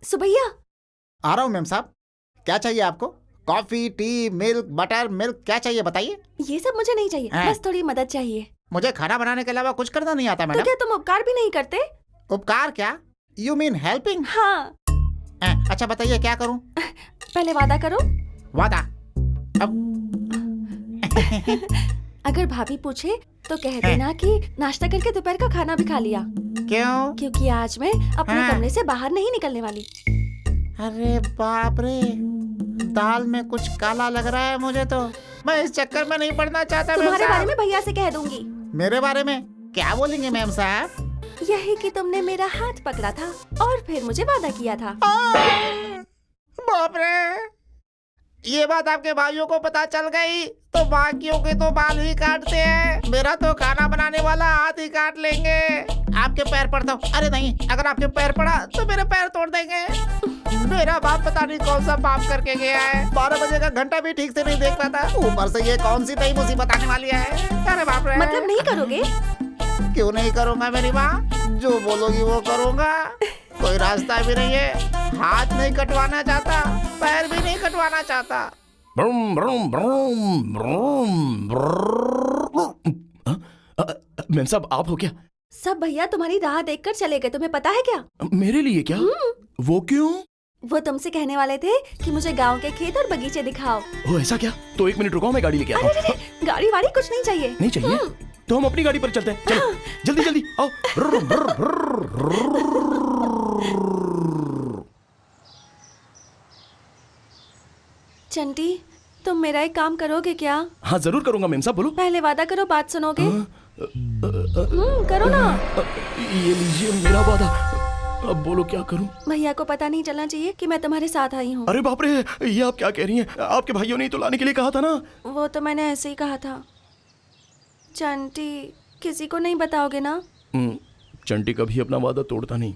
सुबैया, आ रहा हूँ मैम साहब। क्या चाहिए आपको? Coffee, T, milk, butter milk, क्या चाहिए बताइए? ये सब मुझे नहीं चाहिए, बस थोड़ी मदद चाहिए। मुझे खाना बनाने के अलावा कुछ करना नहीं आता तो मैडम। क्या तुम उपकार भी नहीं करते? उपकार क्या? You mean helping? हाँ। अच्छा बताइए क्या करूं? पहले वादा करो। वादा? अब अगर भाभी पूछे तो कह देना कि नाश्ता करके दोपहर का खाना भी खा लिया। क्यों? क्योंकि आज मैं अपने कमरे से बाहर नहीं निकलने वाली। अरे बाप रे, दाल में कुछ काला लग रहा है मुझे तो। मैं इस चक्कर में नहीं पड़ना चाहता। तुम्हारे बारे में भैया से कह दूंगी। मेरे बारे में क्या बोलेंगे मैम साहब? यही कि तुमने मेरा हाथ पकड़ा था और फिर मुझे वादा किया था। बाप रे, ये बात आपके भाइयों को पता चल गई तो बाकियों के तो बाल ही काटते हैं, मेरा तो खाना बनाने वाला हाथ ही काट लेंगे। आपके पैर पड़ता हूँ। अरे नहीं, अगर आपके पैर पड़ा तो मेरे पैर तोड़ देंगे। मेरा बाप पता नहीं कौन सा पाप करके गया है, 12 बजे का घंटा भी ठीक से नहीं देख पाता, ऊपर से ये कौन सी नई मुसीबत आने वाली है। अरे बाप रे। मतलब नहीं करोगे? क्यों नहीं करूँगा मेरी माँ, जो बोलोगी वो करूँगा। कोई रास्ता भी नहीं है, हाथ नहीं कटवाना चाहता, पैर भी नहीं कटवाना चाहता। Vroom vroom vroom vroom vroom. Ma'am साहब आप हो क्या? सब भैया तुम्हारी राह देखकर चले गए, तुम्हें पता है क्या? मेरे लिए क्या? वो क्यों? वो तुमसे कहने वाले थे कि मुझे गांव के खेत और बगीचे दिखाओ। ओ ऐसा क्या? तो 1 मिनट रुको, मैं गाड़ी लेके आता हूँ। गाड़ी वाड़ी कुछ नहीं चाहिए। नहीं चाहिए? तो हम अपनी गाड़ी पर चलते हैं। चलो जल्दी जल्दी आओ। चंटी, तुम मेरा एक काम करोगे क्या? हाँ जरूर करूंगा मैम साहब, बोलो। पहले वादा करो, बात सुनोगे? करो ना। ये लीजिए मेरा वादा, अब बोलो क्या करूं? भैया को पता नहीं चलना चाहिए कि मैं तुम्हारे साथ आई हूँ। अरे बाप रे, ये आप क्या कह रही हैं? आपके भाइयों ने तो लाने के लिए कहा था ना। वो तो मैंने ऐसे ही कहा था। चंटी, किसी को नहीं बताओगे ना? चंटी कभी अपना वादा तोड़ता नहीं।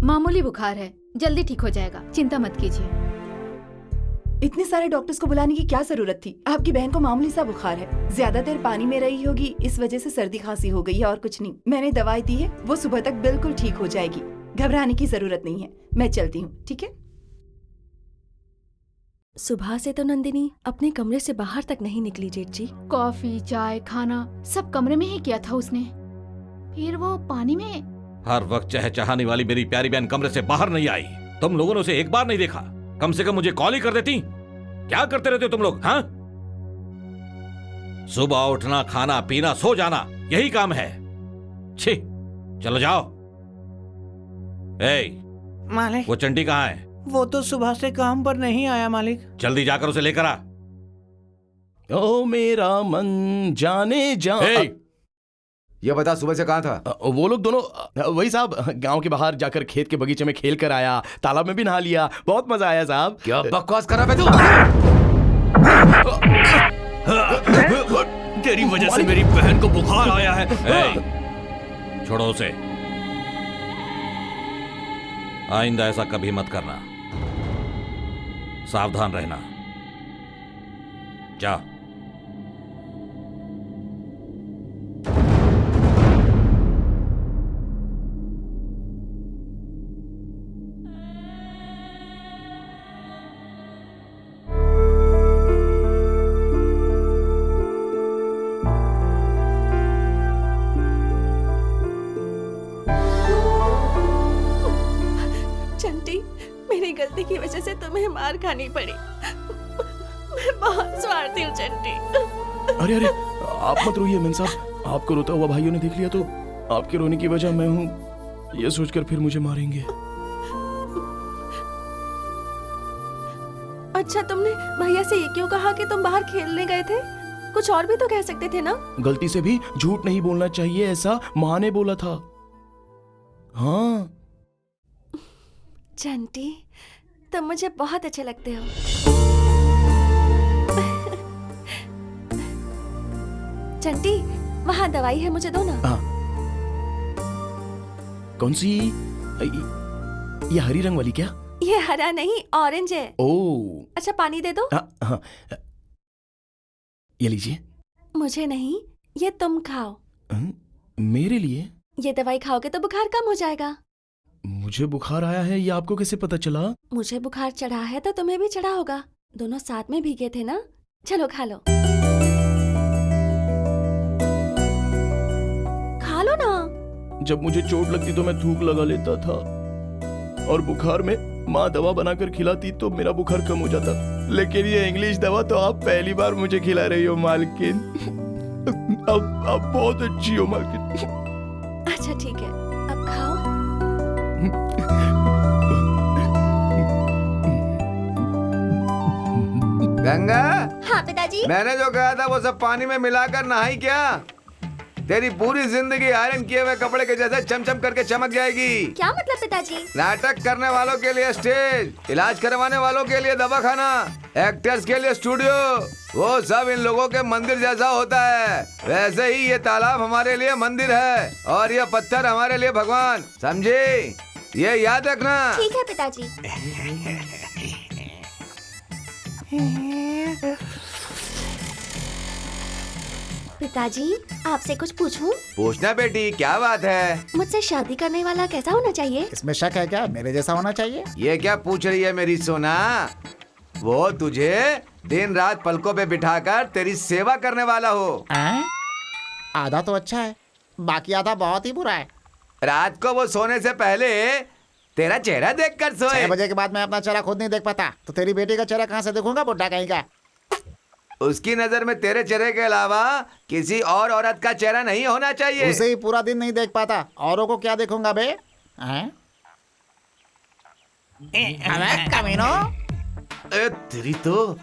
मामूली बुखार है, जल्दी ठीक हो जाएगा, चिंता मत कीजिए। इतने सारे डॉक्टर्स को बुलाने की क्या जरूरत थी? आपकी बहन को मामूली सा बुखार है, ज्यादा देर पानी में रही होगी, इस वजह से सर्दी खांसी हो गई है और कुछ नहीं। मैंने दवाई दी है, वो सुबह तक बिल्कुल ठीक हो जाएगी, घबराने की जरूरत नहीं है। मैं चलती हूँ, ठीक है? सुबह से तो नंदिनी अपने कमरे से बाहर तक नहीं निकली जेठ जी। कॉफी, चाय, खाना सब कमरे में ही किया था उसने, फिर वो पानी में। हर वक्त चहचहाने वाली मेरी प्यारी बहन कमरे से बाहर नहीं आई। तुम लोगों ने उसे एक बार नहीं देखा, कम से कम मुझे कॉल ही कर देती। क्या करते रहते हो तुम लोग? हाँ, सुबह उठना, खाना पीना, सो जाना, यही काम है। छी, चलो जाओ। ए, मालिक, वो चंटी कहाँ है? वो तो सुबह से काम पर नहीं आया मालिक। जल्दी जाकर उसे लेकर आ। ओ मेरा मन जाने जा। ये बता सुबह से कहाँ था? वो लोग दोनों वही साहब, गांव के बाहर जाकर खेत के बगीचे में खेल कर आया, तालाब में भी नहा लिया, बहुत मजा आया साहब। क्या बकवास कर रहा है तू? तेरी वजह से मेरी बहन को बुखार आया है। छोड़ो उसे, आइंदा ऐसा कभी मत करना, सावधान रहना। जा। मेरी गलती की वजह से तुम्हें मार खानी पड़ी। मैं बहुत स्वार्थी हूँ चंटी। अरे अरे आप मत रोइए मेम साहब, आपको रोता हुआ भाइयों ने देख लिया तो आपके रोने की वजह मैं हूँ, ये सोचकर फिर मुझे मारेंगे। अच्छा, तुमने भैया से ये क्यों कहा कि तुम बाहर खेलने गए थे? कुछ और भी तो कह सकते थे ना। गलती से भी झूठ नहीं बोलना चाहिए, ऐसा माँ ने बोला था। हाँ चंटी, तुम मुझे बहुत अच्छे लगते हो। चंटी, वहाँ दवाई है, मुझे दो ना। कौन सी? ये हरी रंग वाली क्या? ये हरा नहीं, ऑरेंज है। ओह अच्छा, पानी दे दो। हाँ, ये लीजिए। मुझे नहीं, ये तुम खाओ। मेरे लिए? ये दवाई खाओगे तो बुखार कम हो जाएगा। मुझे बुखार आया है, ये आपको कैसे पता चला? मुझे बुखार चढ़ा है तो तुम्हें भी चढ़ा होगा, दोनों साथ में भीगे थे ना। चलो खा लो, खा लो ना। जब मुझे चोट लगती तो मैं थूक लगा लेता था, और बुखार में माँ दवा बनाकर खिलाती तो मेरा बुखार कम हो जाता। लेकिन ये इंग्लिश दवा तो आप पहली बार मुझे खिला रही हो मालकिन। अब बहुत अच्छी हो मालकिन। अच्छा ठीक है, अब खाओ। गंगा, हाँ पिताजी। मैंने जो कहा था वो सब पानी में मिलाकर नहाई क्या? तेरी पूरी जिंदगी आयरन किए हुए कपड़े के जैसे चमचम करके चमक जाएगी। क्या मतलब पिताजी? नाटक करने वालों के लिए स्टेज, इलाज करवाने वालों के लिए दवाखाना, एक्टर्स के लिए स्टूडियो, वो सब इन लोगों के मंदिर जैसा होता है। वैसे ही ये तालाब हमारे लिए मंदिर है और ये पत्थर हमारे लिए भगवान, समझे? ये याद रखना। ठीक है पिताजी। पिताजी, आपसे कुछ पूछूं? पूछना बेटी, क्या बात है? मुझसे शादी करने वाला कैसा होना चाहिए? इसमें शक है क्या? मेरे जैसा होना चाहिए। ये क्या पूछ रही है मेरी सोना? वो तुझे दिन रात पलकों पे बिठाकर तेरी सेवा करने वाला हो। आधा तो अच्छा है, बाकी आधा बहुत ही बुरा है। रात को वो सोने से पहले तेरा चेहरा देखकर सोए। 6 बजे के बाद मैं अपना चेहरा खुद नहीं देख पाता, तो तेरी बेटी का चेहरा कहाँ से देखूंगा, बुड्ढा कहीं का। उसकी नजर में तेरे चेहरे के अलावा किसी और औरत का चेहरा नहीं होना चाहिए। उसे ही पूरा दिन नहीं देख पाता, औरों को क्या देखूंगा बे? कमीनो, तेरी तो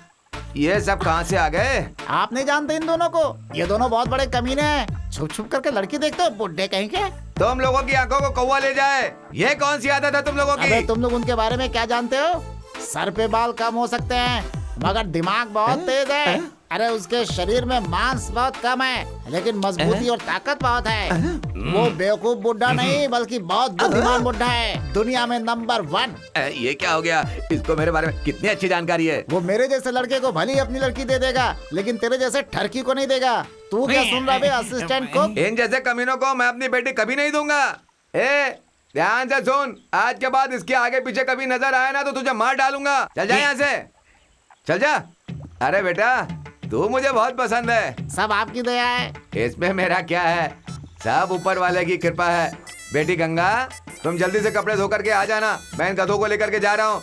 ये सब कहाँ से आ गए? आप नहीं जानते इन दोनों को? ये दोनों बहुत बड़े कमीने हैं, छुप छुप करके लड़की देखते हो, बुड्ढे कहीं के। तुम लोगों की आंखों को कौवा ले जाए, ये कौन सी आदत है तुम लोगों की? अबे तुम लोग उनके बारे में क्या जानते हो? सर पे बाल कम हो सकते हैं मगर दिमाग बहुत तेज है। अरे उसके शरीर में मांस बहुत कम है लेकिन मजबूती और ताकत बहुत है। वो बेवकूफ बुड्ढा नहीं बल्कि बहुत बुद्धिमान बुड्ढा है, दुनिया में नंबर 1। ये क्या हो गया? इसको मेरे बारे में कितनी अच्छी जानकारी है। वो मेरे जैसे लड़के को भली अपनी लड़की दे देगा लेकिन तेरे जैसे ठरकी को नहीं देगा। तू क्या सुन रहा है असिस्टेंट को? इन जैसे कमीनों को मैं अपनी बेटी कभी नहीं दूंगा। ध्यान से सुन, आज के बाद इसके आगे पीछे कभी नजर आया ना तो तुझे मार डालूंगा। चल जा यहाँ से, चल जा। अरे बेटा, तू मुझे बहुत पसंद है। सब आपकी दया है। इसमें मेरा क्या है, सब ऊपर वाले की कृपा है। बेटी गंगा, तुम जल्दी से कपड़े धो करके आ जाना, मैं इन गधों को लेकर के जा रहा हूँ।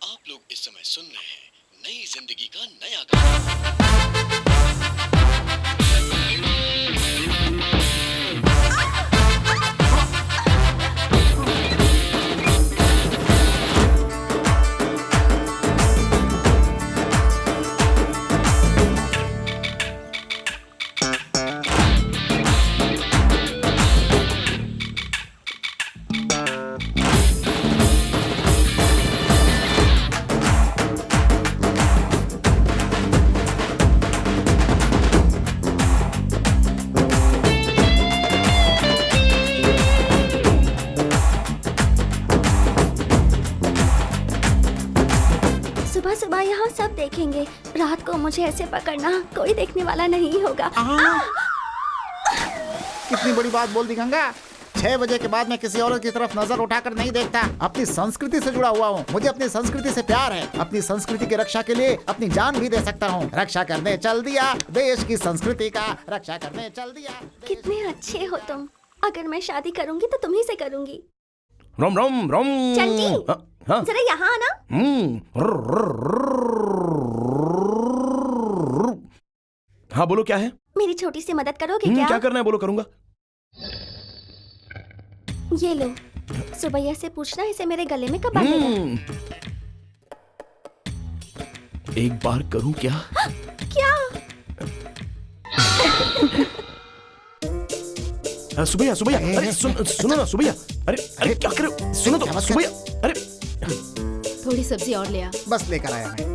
आप लोग इस समय सुन रहे हैं नई जिंदगी का नया गाना। रात को मुझे ऐसे पकड़ना कोई देखने वाला नहीं होगा। कितनी बड़ी बात बोल दी गंगा। 6 बजे के बाद मैं किसी औरत की तरफ नजर उठाकर नहीं देखता। अपनी संस्कृति से जुड़ा हुआ हूँ, मुझे अपनी संस्कृति से प्यार है। अपनी संस्कृति की रक्षा के लिए अपनी जान भी दे सकता हूँ। रक्षा करने चल दिया देश की संस्कृति का, रक्षा करने चल दिया। कितने अच्छे हो तुम। अगर मैं शादी करूंगी तो तुम्ही से करूंगी। रोम रोम रोम। चंटी, हाँ जरा यहाँ आना। हाँ बोलो क्या है? मेरी छोटी सी मदद करोगे क्या? क्या करना है बोलो, करूंगा। ये लो, सुबैया से पूछना इसे मेरे गले में कब बांधेगा। एक बार करूं क्या? क्या? सुबैया सुबैया, अरे सुनो ना सुबैया, अरे क्या कर रहे हो? सुनो तो सुबैया, अरे थोड़ी सब्जी और ले आ। बस लेकर आया मैं।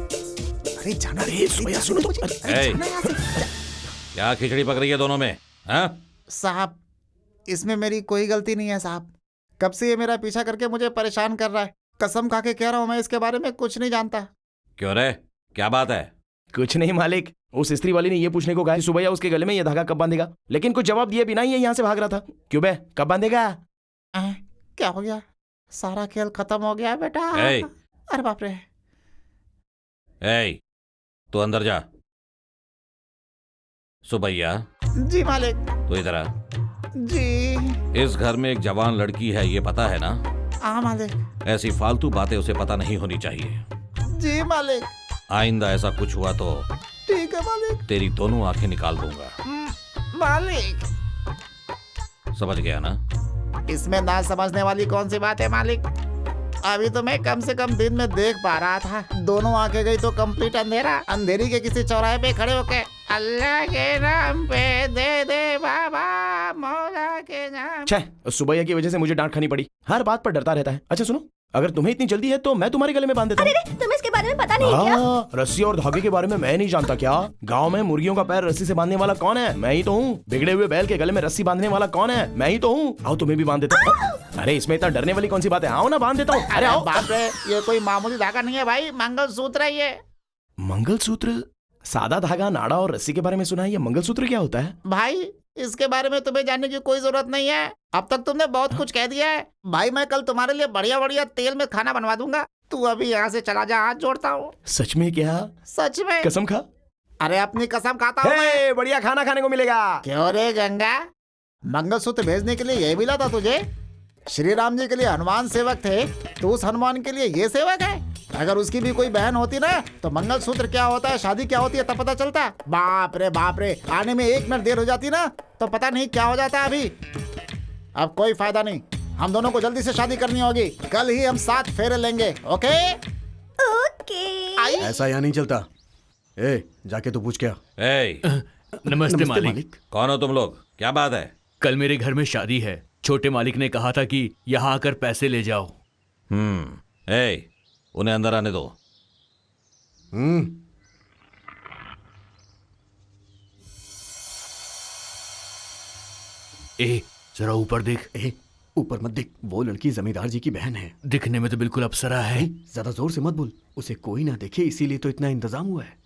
अरे जाना रे सुबैया, सुनो तो। क्या खिचड़ी पक रही है दोनों में? हाँ साहब, इसमें मेरी कोई गलती नहीं है साहब। कब से ये मेरा पीछा करके मुझे परेशान कर रहा है। कसम खा के कह रहा हूँ, मैं इसके बारे में कुछ नहीं जानता। क्यों रे, क्या बात है? कुछ नहीं मालिक, उस स्त्री वाली ने ये पूछने को कहा कि सुबैया उसके गले में ये धागा कब बांधेगा, लेकिन कुछ जवाब दिए बिना ही ये यहाँ से भाग रहा था। क्यों बे, कब बांधेगा? क्या हो गया? सारा खेल खत्म हो गया बेटा। अरे बाप रे। तू अंदर जा। सुबैया। जी मालिक। तू इधर आ। जी। इस घर में एक जवान लड़की है, ये पता है ना? हाँ मालिक। ऐसी फालतू बातें उसे पता नहीं होनी चाहिए। जी मालिक। आइंदा ऐसा कुछ हुआ तो ठीक है मालिक। तेरी दोनों आंखें निकाल दूंगा। मालिक। समझ गया ना? इसमें ना समझने वाली कौन सी बात है मालिक? अभी तो मैं कम से कम दिन में देख पा रहा था। दोनों आंखें गई तो कंप्लीट अंधेरा। अंधेरी के किसी चौराहे पे खड़े होके अल्लाह के नाम पे दे दे बाबा, मौला के नाम। छह, सुबैया की वजह से मुझे डांट खानी पड़ी। हर बात पर डरता रहता है। अच्छा सुनो, अगर तुम्हें इतनी जल्दी है तो मैं तुम्हारे गले में बांध देता हूँ। अरे तुम्हें इसके बारे में पता नहीं है क्या? रस्सी और धागे के बारे में मैं नहीं जानता क्या? गांव में मुर्गियों का पैर रस्सी से बांधने वाला कौन है? मैं ही तो हूँ। बिगड़े हुए बैल के गले में रस्सी बांधने वाला कौन है? मैं ही तो हूँ। आओ तुम्हें भी बांध देता हूँ। अरे इसमें इतना डरने वाली कौन सी बात है? आओ ना, बांध देता हूँ। अरे आओ। बाप रे, ये कोई मामूली धागा नहीं है भाई, मंगलसूत्र है ये। मंगलसूत्र? सादा धागा, नाड़ा और रस्सी के बारे में सुना है, ये मंगलसूत्र क्या होता है? भाई इसके बारे में तुम्हें जानने की कोई जरूरत नहीं है। अब तक तुमने बहुत कुछ कह दिया है भाई। मैं कल तुम्हारे लिए बढ़िया बढ़िया तेल में खाना बनवा दूंगा। तू अभी यहाँ से चला जा, हाथ जोड़ता हूँ। सच में क्या? सच में। कसम खा। अरे अपनी कसम खाता हूँ मैं। बढ़िया खाना खाने को मिलेगा। क्यों रे गंगा, मंगलसूत्र भेजने के लिए यही मिला था तुझे? श्री राम जी के लिए हनुमान सेवक थे, तो उस हनुमान के लिए ये सेवक है? अगर उसकी भी कोई बहन होती ना तो मंगलसूत्र क्या होता है, शादी क्या होती है, तब पता चलता। बाप रे, आने में 1 मिनट देर हो जाती ना तो पता नहीं क्या हो जाता। अभी अब कोई फायदा नहीं, हम दोनों को जल्दी से शादी करनी होगी। कल ही हम 7 फेरे लेंगे। Okay okay. ऐसा यहाँ नहीं चलता। जाके तू पूछ क्या? नमस्ते मालिक। कौन हो तुम लोग? क्या बात है? कल मेरे घर में शादी है। छोटे मालिक ने कहा था कि यहाँ आकर पैसे ले जाओ। उन्हें अंदर आने दो। जरा ऊपर देख। ऊपर मत देख, वो लड़की जमींदार जी की बहन है। दिखने में तो बिल्कुल अप्सरा है। ज्यादा जोर से मत बोल, उसे कोई ना देखे, इसीलिए तो इतना इंतजाम हुआ है।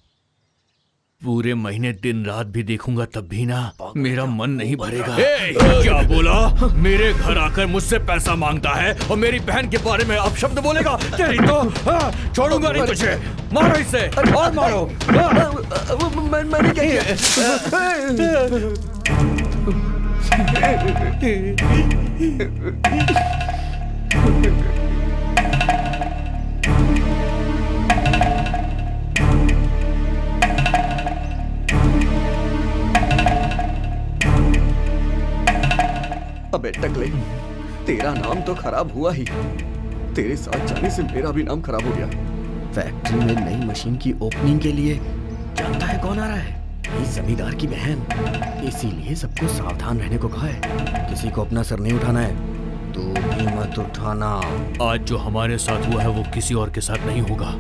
पूरे महीने दिन रात भी देखूंगा तब भी ना मेरा मन नहीं भरेगा। क्या बोला? मेरे घर आकर मुझसे पैसा मांगता है और मेरी बहन के बारे में अपशब्द बोलेगा? तेरी तो छोड़ूंगा नहीं तुझे। मारो इसे और मारो। मैंने क्या किया? अबे टकले, तेरा नाम तो खराब हुआ ही, तेरे साथ जाने से मेरा भी नाम खराब हो गया। फैक्ट्री में नई मशीन की ओपनिंग के लिए जानता है कौन आ रहा है? ये जमींदार की बहन। इसीलिए सबको सावधान रहने को कहा है। किसी को अपना सर नहीं उठाना है। तू भी मत उठाना। आज जो हमारे साथ हुआ है वो किसी और के साथ नहीं होगा।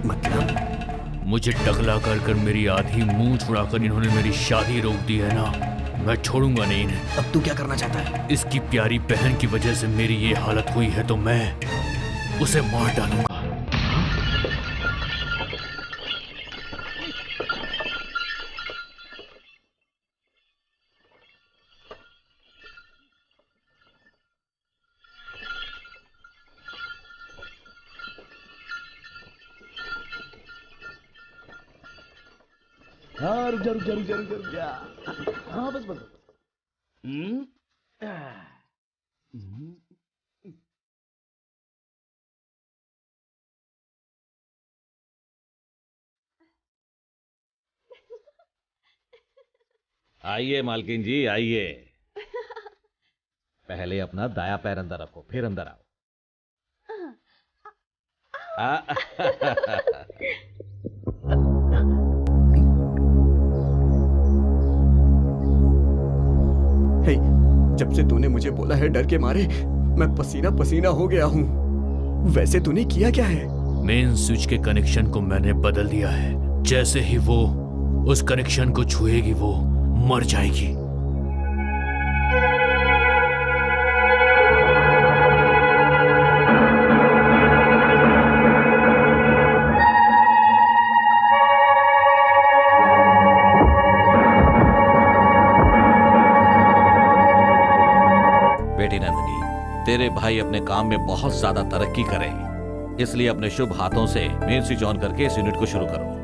मतलब? मुझे टकला कर मेरी आधी मुंह छुड़ाकर इन्होंने मेरी शादी रोक दी है ना, मैं छोड़ूंगा नहीं इन्हें। अब तू क्या करना चाहता है? इसकी प्यारी बहन की वजह से मेरी ये हालत हुई है तो मैं उसे मार डालूंगा। रुक जा रुक जा रुक जा रुक जा रुक जा। हाँ बस बस। आइए मालकिन जी आइए। पहले अपना दाया पैर अंदर रखो फिर अंदर आओ। हे, जब से तूने मुझे बोला है डर के मारे मैं पसीना पसीना हो गया हूँ। वैसे तूने किया क्या है? मेन स्विच के कनेक्शन को मैंने बदल दिया है। जैसे ही वो उस कनेक्शन को छुएगी वो मर जाएगी। बेटी नंदिनी, तेरे भाई अपने काम में बहुत ज्यादा तरक्की करें, इसलिए अपने शुभ हाथों से मेन स्विच ऑन करके इस यूनिट को शुरू करो।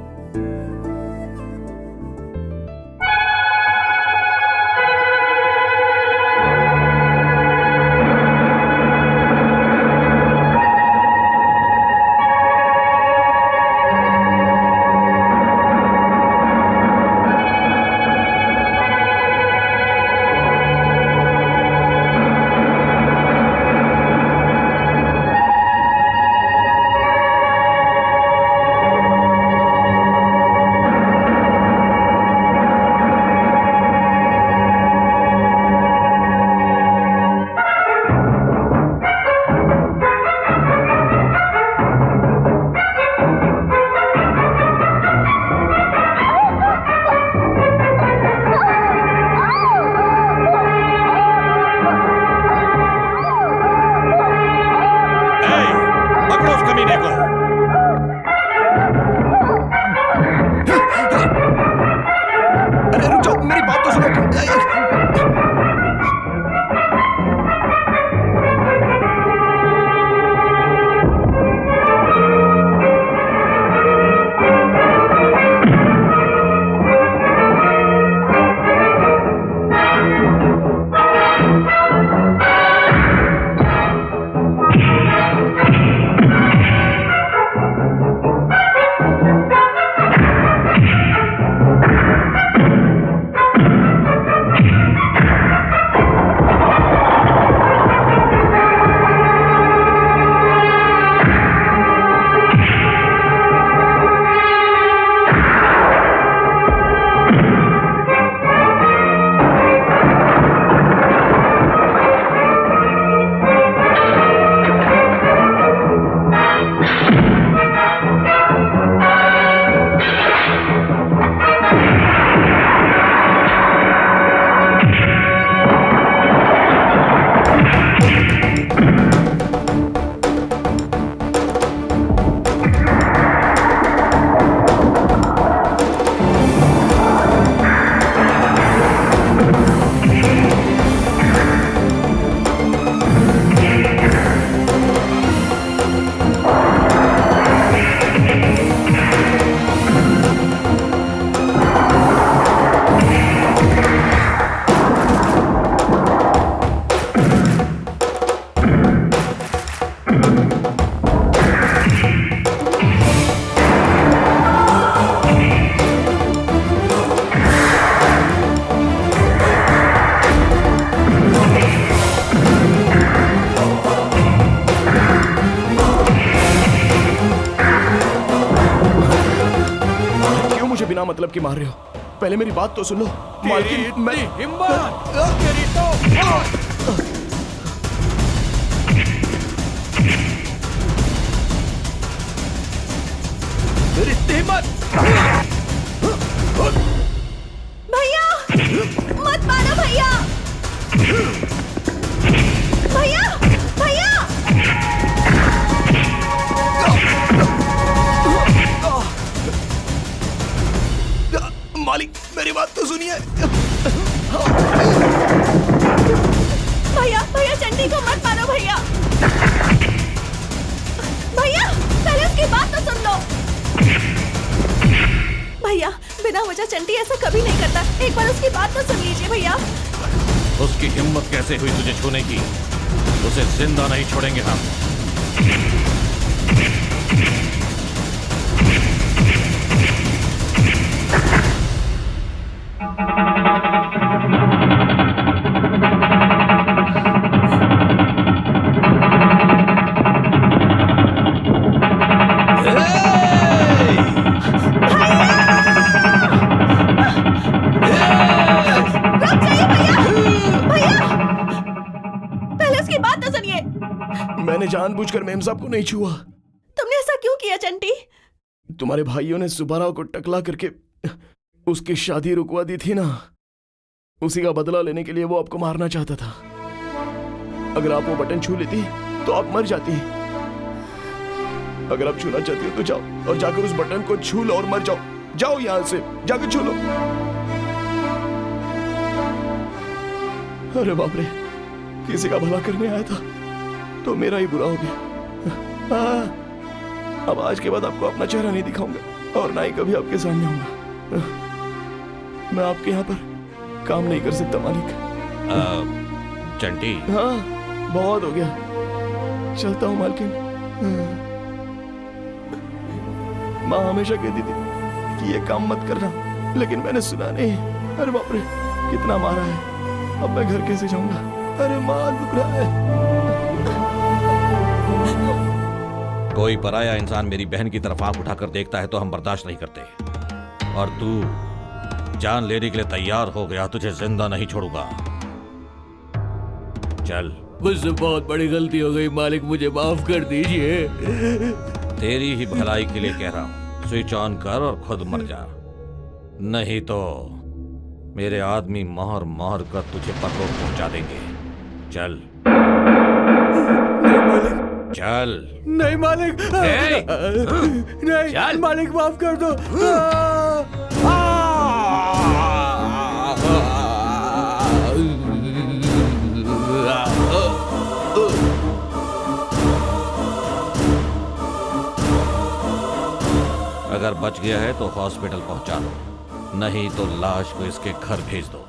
बिना मतलब के मार रहे हो? पहले मेरी बात तो सुन लो। मालकिन मैं भैया मत मारो भैया। भैया भैया मालिक मेरी बात तो सुनिए। भैया भैया चंडी को मत मारो भैया। भैया पहले उसकी बात तो सुन लो। भैया बिना वजह चंडी ऐसा भैया। उसकी हिम्मत कैसे हुई तुझे छूने की? उसे जिंदा नहीं छोड़ेंगे हम। पहले उसकी बात तो सुनिए। मैंने जानबूझकर मेम साहब को नहीं छुआ। तुमने ऐसा क्यों किया चंटी? तुम्हारे भाइयों ने सुब्बाराव को टकला करके उसकी शादी रुकवा दी थी ना, उसी का बदला लेने के लिए वो आपको मारना चाहता था। अगर आप वो बटन छू लेती तो आप मर जाती। अगर आप छूना चाहती हो तो जाओ और जाकर उस बटन को छू लो और मर जाओ। जाओ यहां से, जाकर छू लो। अरे बाप रे, किसी का भला करने आया था तो मेरा ही बुरा हो गया। अब आज के बाद आपको अपना चेहरा नहीं दिखाऊंगा और ना ही कभी आपके सामने आऊंगा। मैं आपके यहाँ पर काम नहीं कर सकता मालिक। चंटी। हाँ, बहुत हो गया। चलता हूँ मालकिन। माँ हमेशा कहती थी कि ये काम मत करना, लेकिन मैंने सुना नहीं। अरे बाप रे, कितना मारा है। अब मैं घर कैसे जाऊंगा? अरे माँ दुख रहा है। कोई पराया इंसान मेरी बहन की तरफ आंख उठाकर देखता है तो हम बर्दाश्त नहीं करते। और तू जान लेने के लिए तैयार हो गया, तुझे जिंदा नहीं छोड़ूंगा। चल। मुझसे बहुत बड़ी गलती हो गई मालिक, मुझे माफ कर दीजिए। तेरी ही भलाई के लिए कह रहा हूं, स्विच ऑन कर और खुद मर जा, नहीं तो मेरे आदमी मार मार कर तुझे परलोक पहुंचा देंगे। चल। चल। नहीं मालिक। नहीं चल। मालिक माफ कर दो। अगर बच गया है तो हॉस्पिटल पहुंचा दो, नहीं तो लाश को इसके घर भेज दो।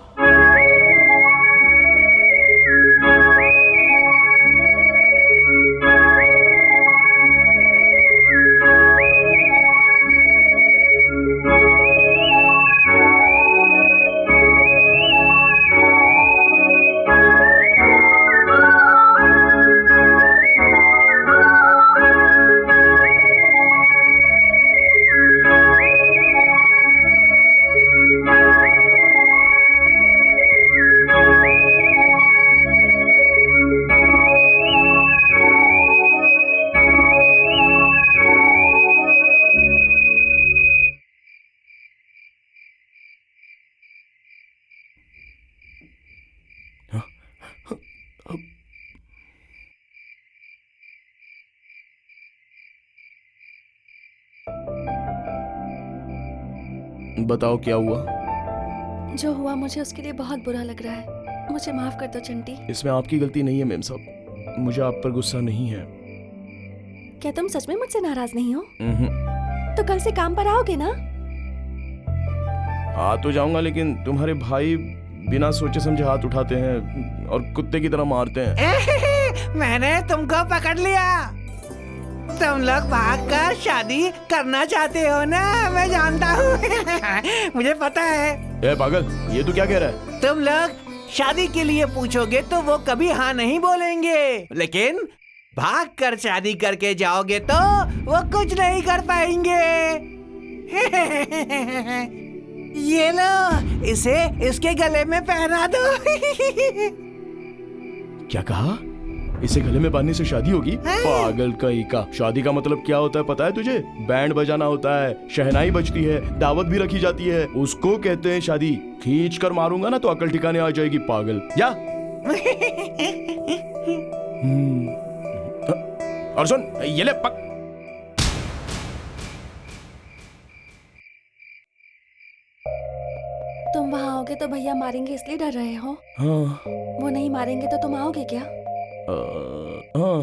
बताओ क्या हुआ? जो हुआ मुझे उसके लिए बहुत बुरा लग रहा है। मुझे माफ कर दो चंटी। इसमें आपकी गलती नहीं है मेम साहब, मुझे आप पर गुस्सा नहीं है। क्या तुम सच में मुझसे नाराज नहीं हो? तो कल से काम पर आओगे ना? आ तो जाऊंगा, लेकिन तुम्हारे भाई बिना सोचे समझे हाथ उठाते हैं और कुत्ते की तरह मारते हैं। मैंने तुमको पकड़ लिया। तुम लोग भागकर शादी करना चाहते हो ना, मैं जानता हूँ। मुझे पता है। ए पागल, ये तू क्या कह रहा है? तुम लोग शादी के लिए पूछोगे तो वो कभी हाँ नहीं बोलेंगे, लेकिन भागकर शादी करके जाओगे तो वो कुछ नहीं कर पाएंगे। ये लो, इसे इसके गले में पहना दो। क्या कहा? इसे गले में बांधने से शादी होगी? पागल कहीं का। शादी का मतलब क्या होता है पता है तुझे? बैंड बजाना होता है, शहनाई बजती है, दावत भी रखी जाती है, उसको कहते हैं शादी। खींच कर मारूंगा ना तो अकल ठिकाने आ जाएगी पागल। जा। और सुन, ये ले पक। तुम वहाँ आओगे तो भैया मारेंगे इसलिए डर रहे हो? हाँ। वो नहीं मारेंगे तो तुम आओगे क्या? हाँ।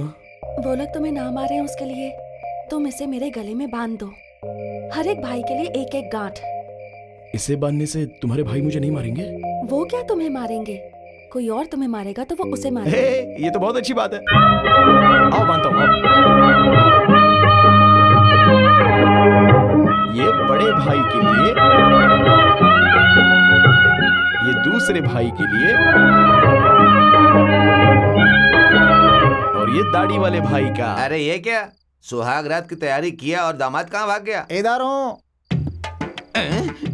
वो लोग तुम्हें ना मारे हैं उसके लिए तुम इसे मेरे गले में बांध दो। हर एक भाई के लिए एक एक गांठ। इसे बांधने से तुम्हारे भाई मुझे नहीं मारेंगे? वो क्या तुम्हें मारेंगे? कोई और तुम्हें मारेगा तो वो उसे मारेगा। हे, ये तो बहुत अच्छी बात है। आओ मानता हूँ, आओ। ये बड़े भाई के लिए, ये दूसरे भाई के लिए, और ये दाढ़ी वाले भाई का। अरे ये क्या, सुहाग रात की तैयारी किया और दामाद कहाँ भाग गया? इधर हूँ।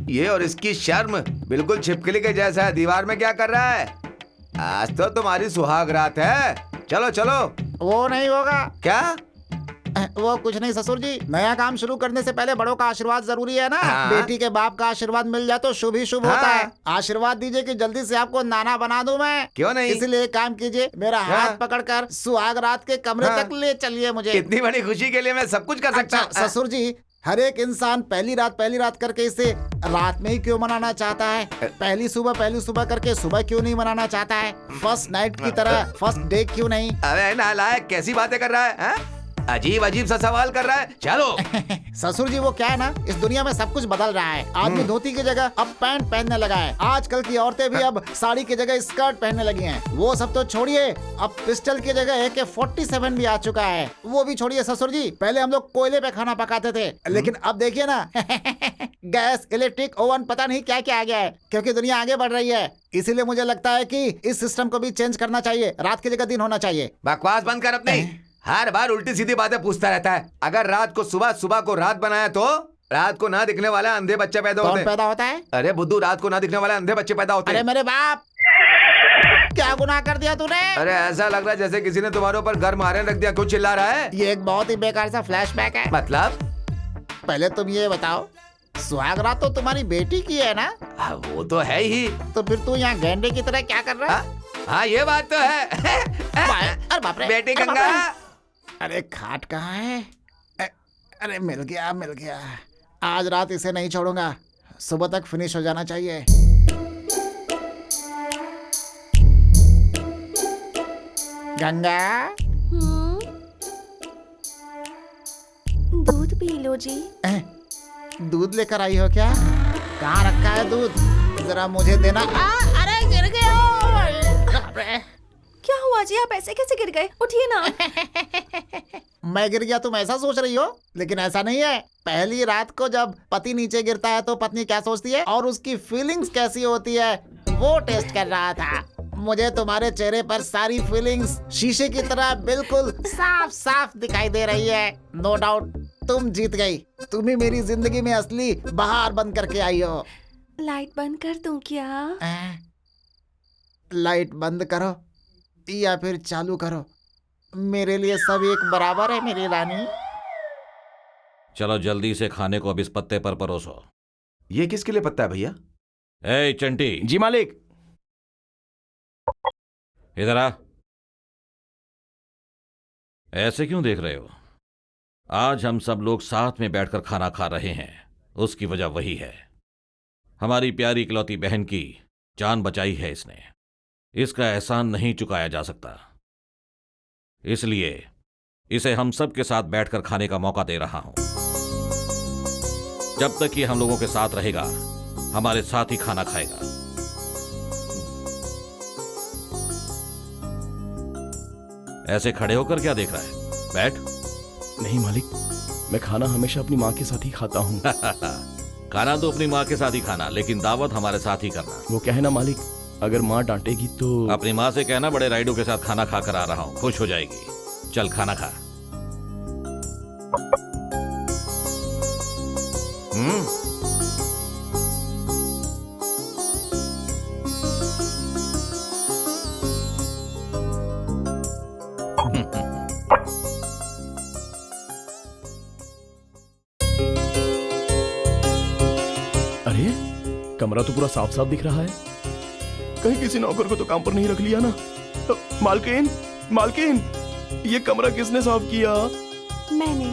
ये और इसकी शर्म बिल्कुल छिपकली के जैसा है। दीवार में क्या कर रहा है? आज तो तुम्हारी सुहाग रात है। चलो चलो। वो नहीं होगा। क्या? वो कुछ नहीं ससुर जी, नया काम शुरू करने से पहले बड़ों का आशीर्वाद जरूरी है ना। हाँ। बेटी के बाप का आशीर्वाद मिल जाए तो शुभ ही शुभ होता है। आशीर्वाद दीजिए कि जल्दी से आपको नाना बना दूं मैं। क्यों नहीं? इसलिए एक काम कीजिए, मेरा हाथ पकड़कर सुहाग रात के कमरे तक ले चलिए मुझे। इतनी बड़ी खुशी के लिए मैं सब कुछ कर सकता हूँ। अच्छा ससुर जी, हर एक इंसान पहली रात करके इसे रात में ही क्यों मनाना चाहता है? पहली सुबह करके सुबह क्यों नहीं मनाना चाहता है? फर्स्ट नाइट की तरह फर्स्ट डे क्यों नहीं? अबे नालायक, कैसी बातें कर रहा है? अजीब अजीब सा सवाल कर रहा है। चलो। ससुर जी वो क्या है ना, इस दुनिया में सब कुछ बदल रहा है। आदमी धोती की जगह अब पैंट पहनने लगा है। आजकल की औरतें भी अब साड़ी की जगह स्कर्ट पहनने लगी हैं। वो सब तो छोड़िए, अब पिस्टल की जगह AK-47 भी आ चुका है। वो भी छोड़िए ससुर जी, पहले हम लोग कोयले पे खाना पकाते थे, लेकिन अब देखिए ना गैस, इलेक्ट्रिक ओवन, पता नहीं क्या क्या आ गया है, क्योंकि दुनिया आगे बढ़ रही है। इसीलिए मुझे लगता है कि इस सिस्टम को भी चेंज करना चाहिए। रात की जगह दिन होना चाहिए। बकवास बंद कर अपनी। हर बार उल्टी सीधी बातें पूछता रहता है। अगर रात को सुबह, सुबह को रात बनाया तो रात को ना दिखने वाला अंधे बच्चे पैदा होते हैं। कौन पैदा होता है? अरे बुद्धू, रात को ना दिखने वाले अंधे बच्चे पैदा होते हैं। अरे मेरे बाप, क्या गुनाह कर दिया तूने? अरे ऐसा लग रहा है जैसे किसी ने तुम्हारे ऊपर घर मारे रख दिया। क्यों चिल्ला रहा है? ये एक बहुत ही बेकार सा फ्लैशबैक है। मतलब? पहले तुम ये बताओ, सुहाग रात तो तुम्हारी बेटी की है ना? वो तो है ही। तो फिर तू यहाँ गेंडे की तरह क्या कर रहा है? हाँ ये बात तो है। अरे बाप रे, बेटी अरे बाप गंगा। रे। अरे खाट कहाँ है? अरे मिल गया। आज रात इसे नहीं छोड़ूंगा, सुबह तक फिनिश हो जाना चाहिए। गंगा, दूध पी लो जी। दूध लेकर आई हो क्या? कहाँ रखा है दूध? जरा मुझे देना। अरे गिर गया। क्या हुआ जी, आप ऐसे कैसे गिर गए? उठिए ना। मैं गिर गया तुम ऐसा सोच रही हो, लेकिन ऐसा नहीं है। पहली रात को जब पति नीचे गिरता है तो पत्नी क्या सोचती है और उसकी फीलिंग्स कैसी होती है, वो टेस्ट कर रहा था। मुझे तुम्हारे चेहरे पर सारी फीलिंग्स शीशे की तरह बिल्कुल साफ साफ दिखाई दे रही है। नो डाउट तुम जीत गई। तुम ही मेरी जिंदगी में असली बहार बन करके आई हो। लाइट बंद कर दूं क्या? लाइट बंद करो या फिर चालू करो, मेरे लिए सब एक बराबर है मेरी रानी। चलो जल्दी से खाने को अब इस पत्ते पर परोसो। ये किसके लिए पत्ता है भैया? ए चंटी। जी मालिक। इधर आ। ऐसे क्यों देख रहे हो? आज हम सब लोग साथ में बैठकर खाना खा रहे हैं, उसकी वजह वही है। हमारी प्यारी इकलौती बहन की जान बचाई है इसने। इसका एहसान नहीं चुकाया जा सकता, इसलिए इसे हम सब के साथ बैठकर खाने का मौका दे रहा हूं। जब तक ये हम लोगों के साथ रहेगा, हमारे साथ ही खाना खाएगा। ऐसे खड़े होकर क्या देख रहा है? बैठ। नहीं मालिक, मैं खाना हमेशा अपनी माँ के साथ ही खाता हूँ। खाना तो अपनी माँ के साथ ही खाना, लेकिन दावत हमारे साथ ही करना। वो क्या है ना मालिक, अगर माँ डांटेगी तो। अपनी माँ से कहना बड़े राइडों के साथ खाना खाकर आ रहा हूँ, खुश हो जाएगी। चल खाना खा। अरे कमरा तो पूरा साफ साफ दिख रहा है। कहीं किसी नौकर को तो काम पर नहीं रख लिया ना? मालकिन, मालकिन, ये कमरा किसने साफ किया? मैंने।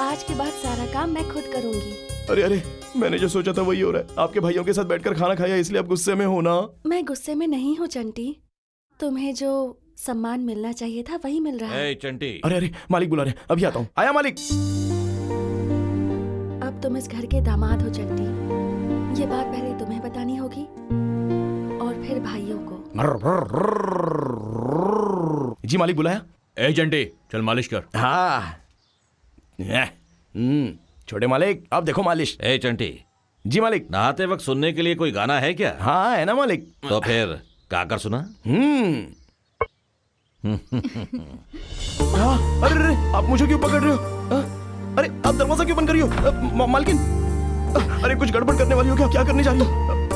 आज के बाद सारा काम मैं खुद करूंगी। अरे अरे, मैंने जो सोचा था वही हो रहा है। आपके भाइयों के साथ बैठकर खाना खाया, इसलिए आप गुस्से में हो ना? मैं गुस्से में नहीं हूँ चंटी, तुम्हें जो सम्मान मिलना चाहिए था वही मिल रहा है। चंटी। अरे अरे, मालिक बुला रहे, अभी आता हूँ। आया मालिक। अब तुम इस घर के दामाद हो चंटी, ये बात पहले तुम्हें बतानी होगी और जी मालिक बुलाया? ए चंटी, चल मालिश कर। हाँ। छोटे मालिक, आप देखो मालिश। ए चंटी। जी मालिक। नहाते वक्त सुनने के लिए कोई गाना है क्या? हाँ है ना मालिक। तो फिर गाकर सुना। अरे आप मुझे क्यों पकड़ रहे हो? अरे आप दरवाजा क्यों बंद कर रही हो? मालकिन, अरे कुछ गड़बड़ करने वाली हो क्या करने जा रही हो?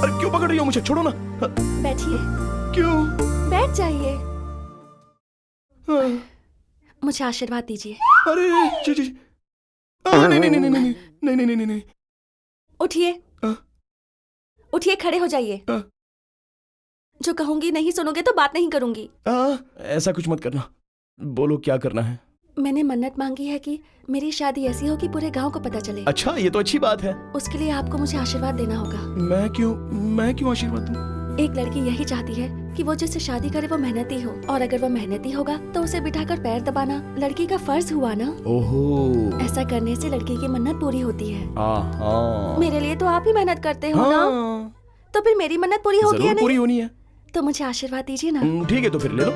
अरे क्यों पकड़ रही हो मुझे? छोड़ो ना। बैठिए। क्यों? बैठ जाइए। मुझे आशीर्वाद दीजिए। अरे जी नहीं। उठिए। उठिए, खड़े हो जाइए। जो कहूंगी नहीं सुनोगे तो बात नहीं करूंगी। ऐसा कुछ मत करना। बोलो क्या करना है? मैंने मन्नत मांगी है कि मेरी शादी ऐसी हो कि पूरे गांव को पता चले। अच्छा, ये तो अच्छी बात है। उसके लिए आपको मुझे आशीर्वाद देना होगा। मैं क्यों आशीर्वाद दूं? एक लड़की यही चाहती है कि वो जिससे शादी करे वो मेहनती हो, और अगर वो मेहनती होगा तो उसे बिठाकर पैर दबाना लड़की का फर्ज हुआ ना। ओहो। ऐसा करने से लड़की की मन्नत पूरी होती है। हाँ। मेरे लिए तो आप ही मेहनत करते हो ना, तो फिर मेरी मन्नत पूरी होगी या नहीं? पूरी होनी है। तो मुझे आशीर्वाद दीजिए ना। ठीक है, तो फिर ले लो।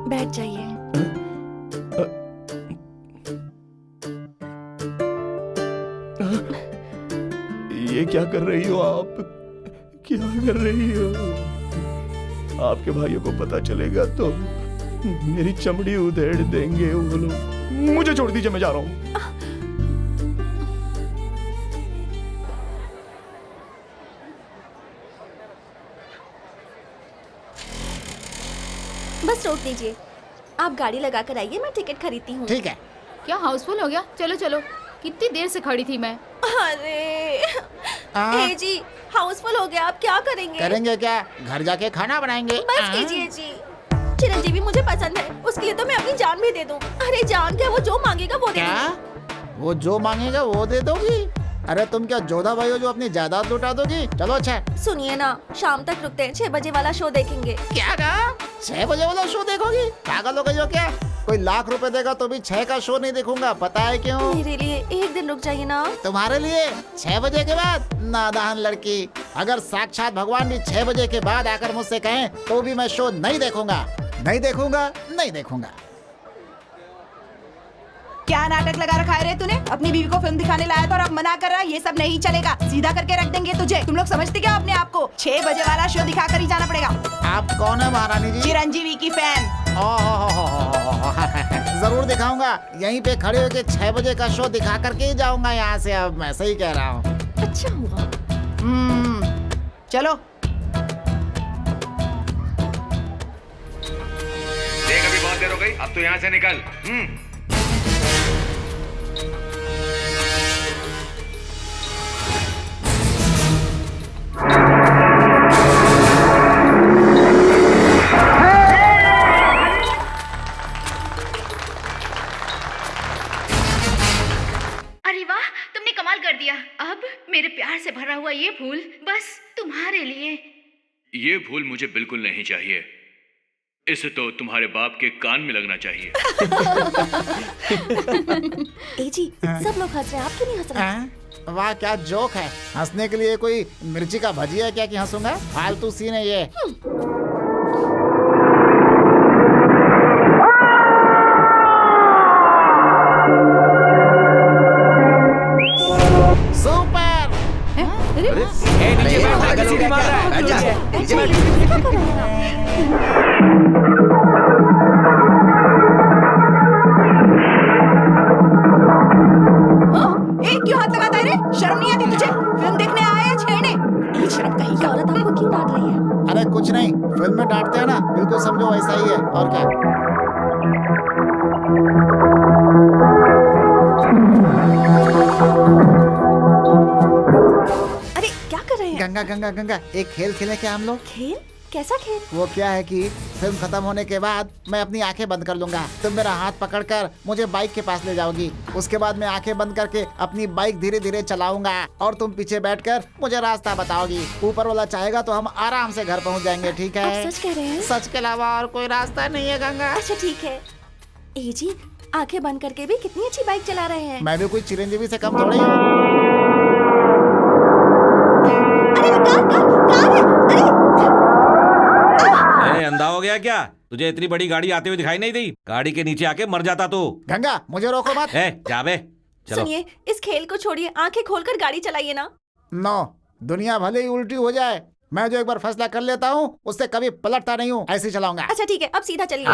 बैठ जाइए। ये क्या कर रही हो आप? क्या कर रही हो? आपके भाइयों को पता चलेगा तो मेरी चमड़ी उधेड़ देंगे वो लोग। मुझे छोड़ दीजिए, मैं जा रहा हूँ। बस रोक दीजिए। आप गाड़ी लगा कर आइए, मैं टिकट खरीदती हूँ। ठीक है। क्या हाउसफुल हो गया? चलो चलो, कितनी देर से खड़ी थी मैं। अरे जी, हाउसफुल हो गया, आप क्या करेंगे? करेंगे क्या? घर जाके खाना बनाएंगे। बस कीजिए जी। चिरंजीवी मुझे पसंद है, उसके लिए तो मैं अपनी जान भी दे दूं। अरे जान क्या, वो जो मांगेगा वो दे दूंगी। वो जो मांगेगा वो दे दोगी? अरे तुम क्या जोधा भाई हो जो अपनी जायदाद लुटा दोगी? चलो अच्छा सुनिए ना, शाम तक रुकते हैं, 6 बजे वाला शो देखेंगे। क्या कहा? 6 बजे वाला शो देखोगी? पागल हो गई हो क्या? कोई लाख रुपए देगा तो भी 6 का शो नहीं देखूंगा, पता है क्यों? मेरे लिए एक दिन रुक जाइए ना। तुम्हारे लिए 6 बजे के बाद? नादान लड़की, अगर साक्षात भगवान भी 6 बजे के बाद आकर मुझसे कहें तो भी मैं शो नहीं देखूंगा। नहीं देखूंगा। क्या नाटक लगा रखा है रे तूने? अपनी बीवी को फिल्म दिखाने लाया था और अब मना कर रहा है। ये सब नहीं चलेगा, सीधा करके रख देंगे तुझे। तुम लोग समझते क्या अपने आप को? 6 बजे वाला शो दिखा कर ही जाना पड़ेगा। आप कौन है महारानी जी? चिरंजीवी की फैन। जरूर दिखाऊंगा, यहीं पे खड़े होके 6 बजे का शो दिखा करके ही जाऊंगा यहाँ से। अब मैं सही कह रहा हूँ। अच्छा हुआ। चलो देख, अभी बहुत देर हो गई, अब तो यहाँ से निकल। अरे वाह, तुमने कमाल कर दिया। अब मेरे प्यार से भरा हुआ ये फूल बस तुम्हारे लिए। ये फूल मुझे बिल्कुल नहीं चाहिए, इसे तो तुम्हारे बाप के कान में लगना चाहिए। ए जी, सब लोग हंस रहे हैं, आप क्यों नहीं हंस रहे? वाह क्या जोक है। हंसने के लिए कोई मिर्ची का भजिया है क्या कि हंसूंगा? फालतू सीन है ये। सुपर। नीचे बैठ, पागल सीढ़ी मार रहा है। नीचे बैठ। क्या कर रहे हैं? क्यों हाथ लगाता है रे? शर्म नहीं आती तुझे? फिल्म देखने आया या छेड़ने? शर्म कहीं का। औरत आपको क्यों डांट रही है? अरे कुछ नहीं, फिल्म में डांटते हैं ना, बिल्कुल समझो वैसा ही है। और क्या? अरे क्या कर रहे हैं? गंगा, एक खेल खेलें क्या हम लोग? खेल? कैसा खेल? वो क्या है कि फिल्म खत्म होने के बाद मैं अपनी आंखें बंद कर लूंगा। तुम मेरा हाथ पकड़कर मुझे बाइक के पास ले जाओगी। उसके बाद मैं आंखें बंद करके अपनी बाइक धीरे धीरे चलाऊंगा और तुम पीछे बैठकर मुझे रास्ता बताओगी। ऊपर वाला चाहेगा तो हम आराम से घर पहुंच जाएंगे, ठीक है? आप सच कह रहे हैं? सच के अलावा और कोई रास्ता नहीं है गंगा। अच्छा ठीक है। ए जी, आंखें बंद करके भी कितनी अच्छी बाइक चला रहे हैं। मैं भी कोई चिरंजीवी से कम थोड़ी हूँ। अंधा हो गया क्या? तुझे इतनी बड़ी गाड़ी आते हुए दिखाई नहीं दी? गाड़ी के नीचे आके मर जाता तू। गंगा मुझे रोको मत। जा बे, चलो। सुनिए, इस खेल को छोड़िए, आंखें खोलकर गाड़ी चलाइए ना। नो, दुनिया भले ही उल्टी हो जाए, मैं जो एक बार फैसला कर लेता हूँ उससे कभी पलटता नहीं हूँ। ऐसे चलाऊंगा। अच्छा ठीक है, अब सीधा चलिए।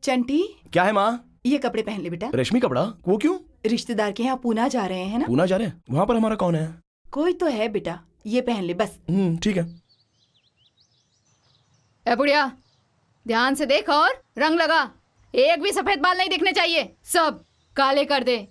चंटी, क्या है माँ? ये कपड़े पहन ले बेटा। रेशमी कपड़ा? वो क्यों? रिश्तेदार के यहाँ पूना जा रहे हैं ना। पूना जा रहे हैं? वहाँ पर हमारा कौन है? कोई तो है बेटा, ये पहन ले बस। ठीक है। ए बुढ़िया, ध्यान से देख और रंग लगा। एक भी सफेद बाल नहीं दिखने चाहिए, सब काले कर दे।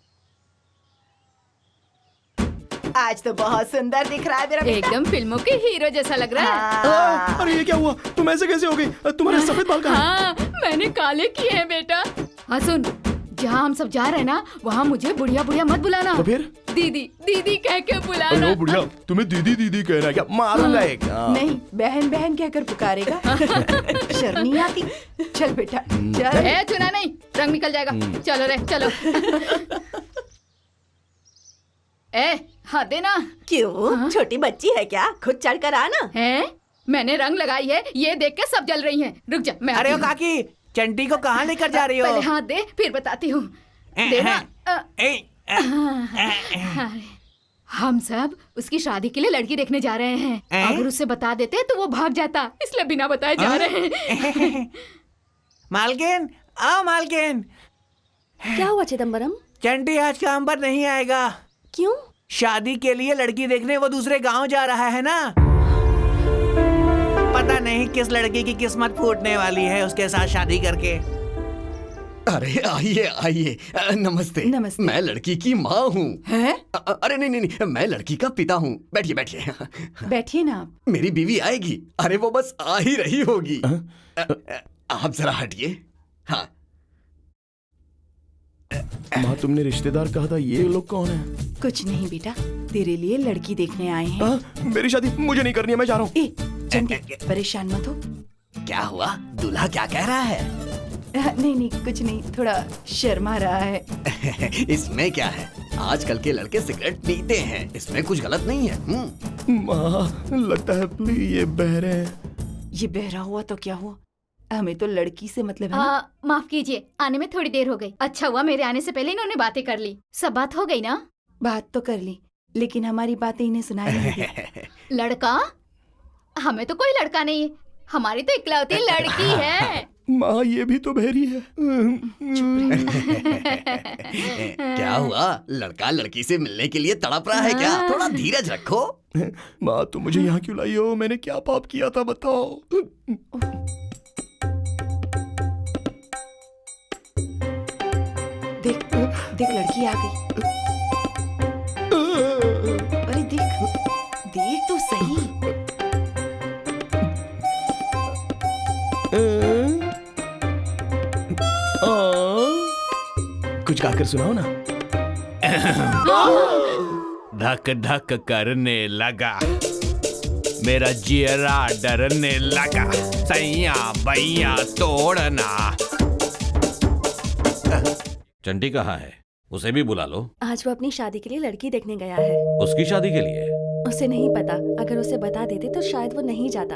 आज तो बहुत सुंदर दिख रहा है मेरा बेटा। एकदम फिल्मों के हीरो जैसा लग रहा है। अरे ये क्या हुआ? तुम ऐसे कैसे हो गई? तुम्हारे सफेद बाल कहाँ हैं? हाँ, मैंने काले किए हैं बेटा। हाँ सुन, जहाँ हम सब जा रहे हैं ना, वहाँ मुझे बुढ़िया बुढ़िया मत बुलाना। तो फिर? दीदी दीदी कह के बुलाना। अरे बुढ़िया, तुम्हें दीदी दीदी कहना है क्या? मारूंगा एक। नहीं, बहन बहन कहकर पुकारेगा। शर्म नहीं आती? चल बेटा चल। ए चुना नहीं, रंग निकल जाएगा। चलो रे चलो। ए हाँ देना। क्यों? छोटी बच्ची है क्या? खुद चढ़ कर आना। है? मैंने रंग लगाई है, ये देख के सब जल रही हैं। रुक जा, मैं अरे ओ काकी, चंटी को कहाँ लेकर जा रही हो? पहले हाथ दे, फिर बताती हूँ। देना। हम सब उसकी शादी के लिए लड़की देखने जा रहे हैं। अगर उसे बता देते तो वो भाग जाता, इसलिए बिना बताए जा रहे हैं। मालकिन, आओ मालकिन। क्या हुआ चिदम्बरम? चंटी आज काम पर नहीं आएगा। क्यों? शादी के लिए लड़की देखने वो दूसरे गांव जा रहा है ना। पता नहीं किस लड़की की किस्मत फूटने वाली है उसके साथ शादी करके। अरे आइए आइए, नमस्ते। नमस्ते। मैं लड़की की माँ हूँ। हैं? अरे नहीं नहीं नहीं, मैं लड़की का पिता हूँ। बैठिए बैठिए। बैठिए ना आप। मेरी बीवी आएगी। अरे वो बस आ ही रही होगी। आप जरा हटिए। हाँ माँ, तुमने रिश्तेदार कहा था, ये लोग कौन है? कुछ नहीं बेटा, तेरे लिए लड़की देखने आए हैं। मेरी शादी मुझे नहीं करनी है, मैं जा रहा हूँ। चंटी परेशान मत हो। क्या हुआ? दूल्हा क्या कह रहा है? नहीं नहीं, कुछ नहीं, थोड़ा शर्मा रहा है। इसमें क्या है? आजकल के लड़के सिगरेट पीते हैं, इसमें कुछ गलत नहीं है। माँ, लगता है ये बहरे हैं। ये बहरा हुआ तो क्या हुआ, हमें तो लड़की से मतलब है ना। माफ कीजिए, आने में थोड़ी देर हो गई। अच्छा हुआ मेरे आने से पहले इन्होंने बातें कर ली। सब बात हो गई ना? बात तो कर ली, लेकिन हमारी बातें इन्हें सुनाई नहीं दी। लड़का? हमें तो कोई लड़का नहीं है, हमारी तो इकलौती लड़की है। माँ, ये भी तो बहरी है। क्या हुआ? लड़का लड़की से मिलने के लिए तड़प रहा है क्या? थोड़ा धीरज रखो। माँ, तुम मुझे यहाँ क्यों लाई हो? मैंने क्या पाप किया था बताओ। देख देख, लड़की आ गई। अरे देख देख तो सही। कुछ गाकर सुनाओ ना। धक धक करने लगा, मेरा जियरा डरने लगा, सैया बैया तोड़ना। चंटी कहाँ है? उसे भी बुला लो। आज वो अपनी शादी के लिए लड़की देखने गया है। उसकी शादी के लिए? उसे नहीं पता, अगर उसे बता देते तो शायद वो नहीं जाता।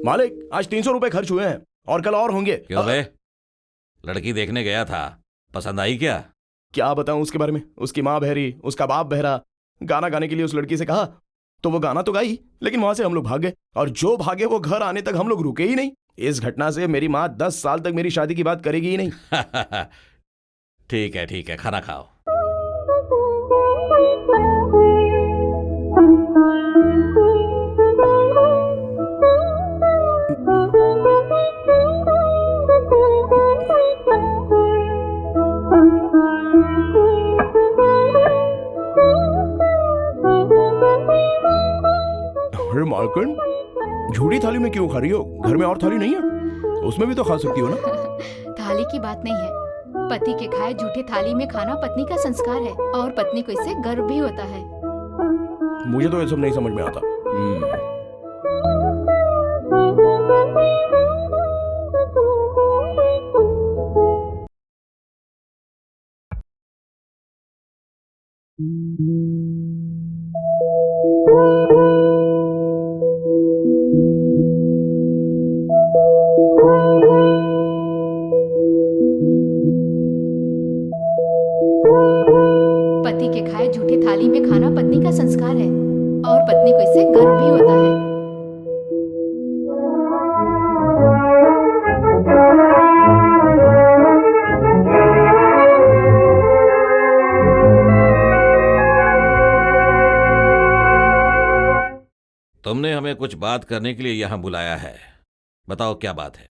मालिक, आज 300 रुपए खर्च हुए हैं और कल और होंगे। क्यों बे? लड़की देखने गया था, पसंद आई क्या? क्या बताऊं उसके बारे में। उसकी माँ बहरी, उसका बाप बहरा। गाना गाने के लिए उस लड़की से कहा, तो वो गाना तो गाई, लेकिन वहां से हम लोग भाग गए, और जो भागे वो घर आने तक हम लोग रुके ही नहीं। इस घटना से मेरी माँ 10 साल तक मेरी शादी की बात करेगी ही नहीं। ठीक है, खाना खाओ। अरे मालकिन, झूठी थाली में क्यों खा रही हो? घर में और थाली नहीं है? उसमें भी तो खा सकती हो ना। थाली की बात नहीं है, पति के खाए झूठे थाली में खाना पत्नी का संस्कार है और पत्नी को इससे गर्व भी होता है। मुझे तो ये सब नहीं समझ में आता। पति के खाए झूठे थाली में खाना पत्नी का संस्कार है और पत्नी को इससे गर्व भी होता है। तुमने हमें कुछ बात करने के लिए यहाँ बुलाया है, बताओ क्या बात है?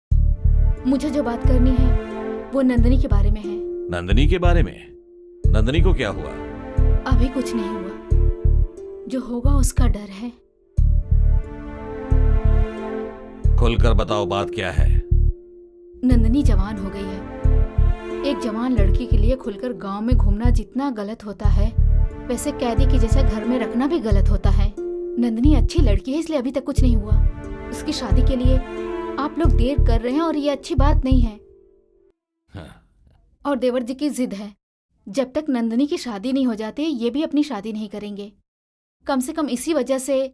मुझे जो बात करनी है वो नंदनी के बारे में है। नंदनी के बारे में? नंदनी को क्या हुआ? अभी कुछ नहीं हुआ, जो होगा उसका डर है। खुलकर बताओ बात क्या है? नंदनी जवान हो गई है। एक जवान लड़की के लिए खुलकर गांव में घूमना जितना गलत होता है, वैसे कैदी के जैसा घर में रखना भी गलत होता है। नंदनी अच्छी लड़की है, इसलिए अभी तक कुछ नहीं हुआ। उसकी शादी के लिए आप लोग देर कर रहे हैं और ये अच्छी बात नहीं है। हाँ। और देवर जी की जिद है, जब तक नंदनी की शादी नहीं हो जाती ये भी अपनी शादी नहीं करेंगे। कम से कम इसी वजह से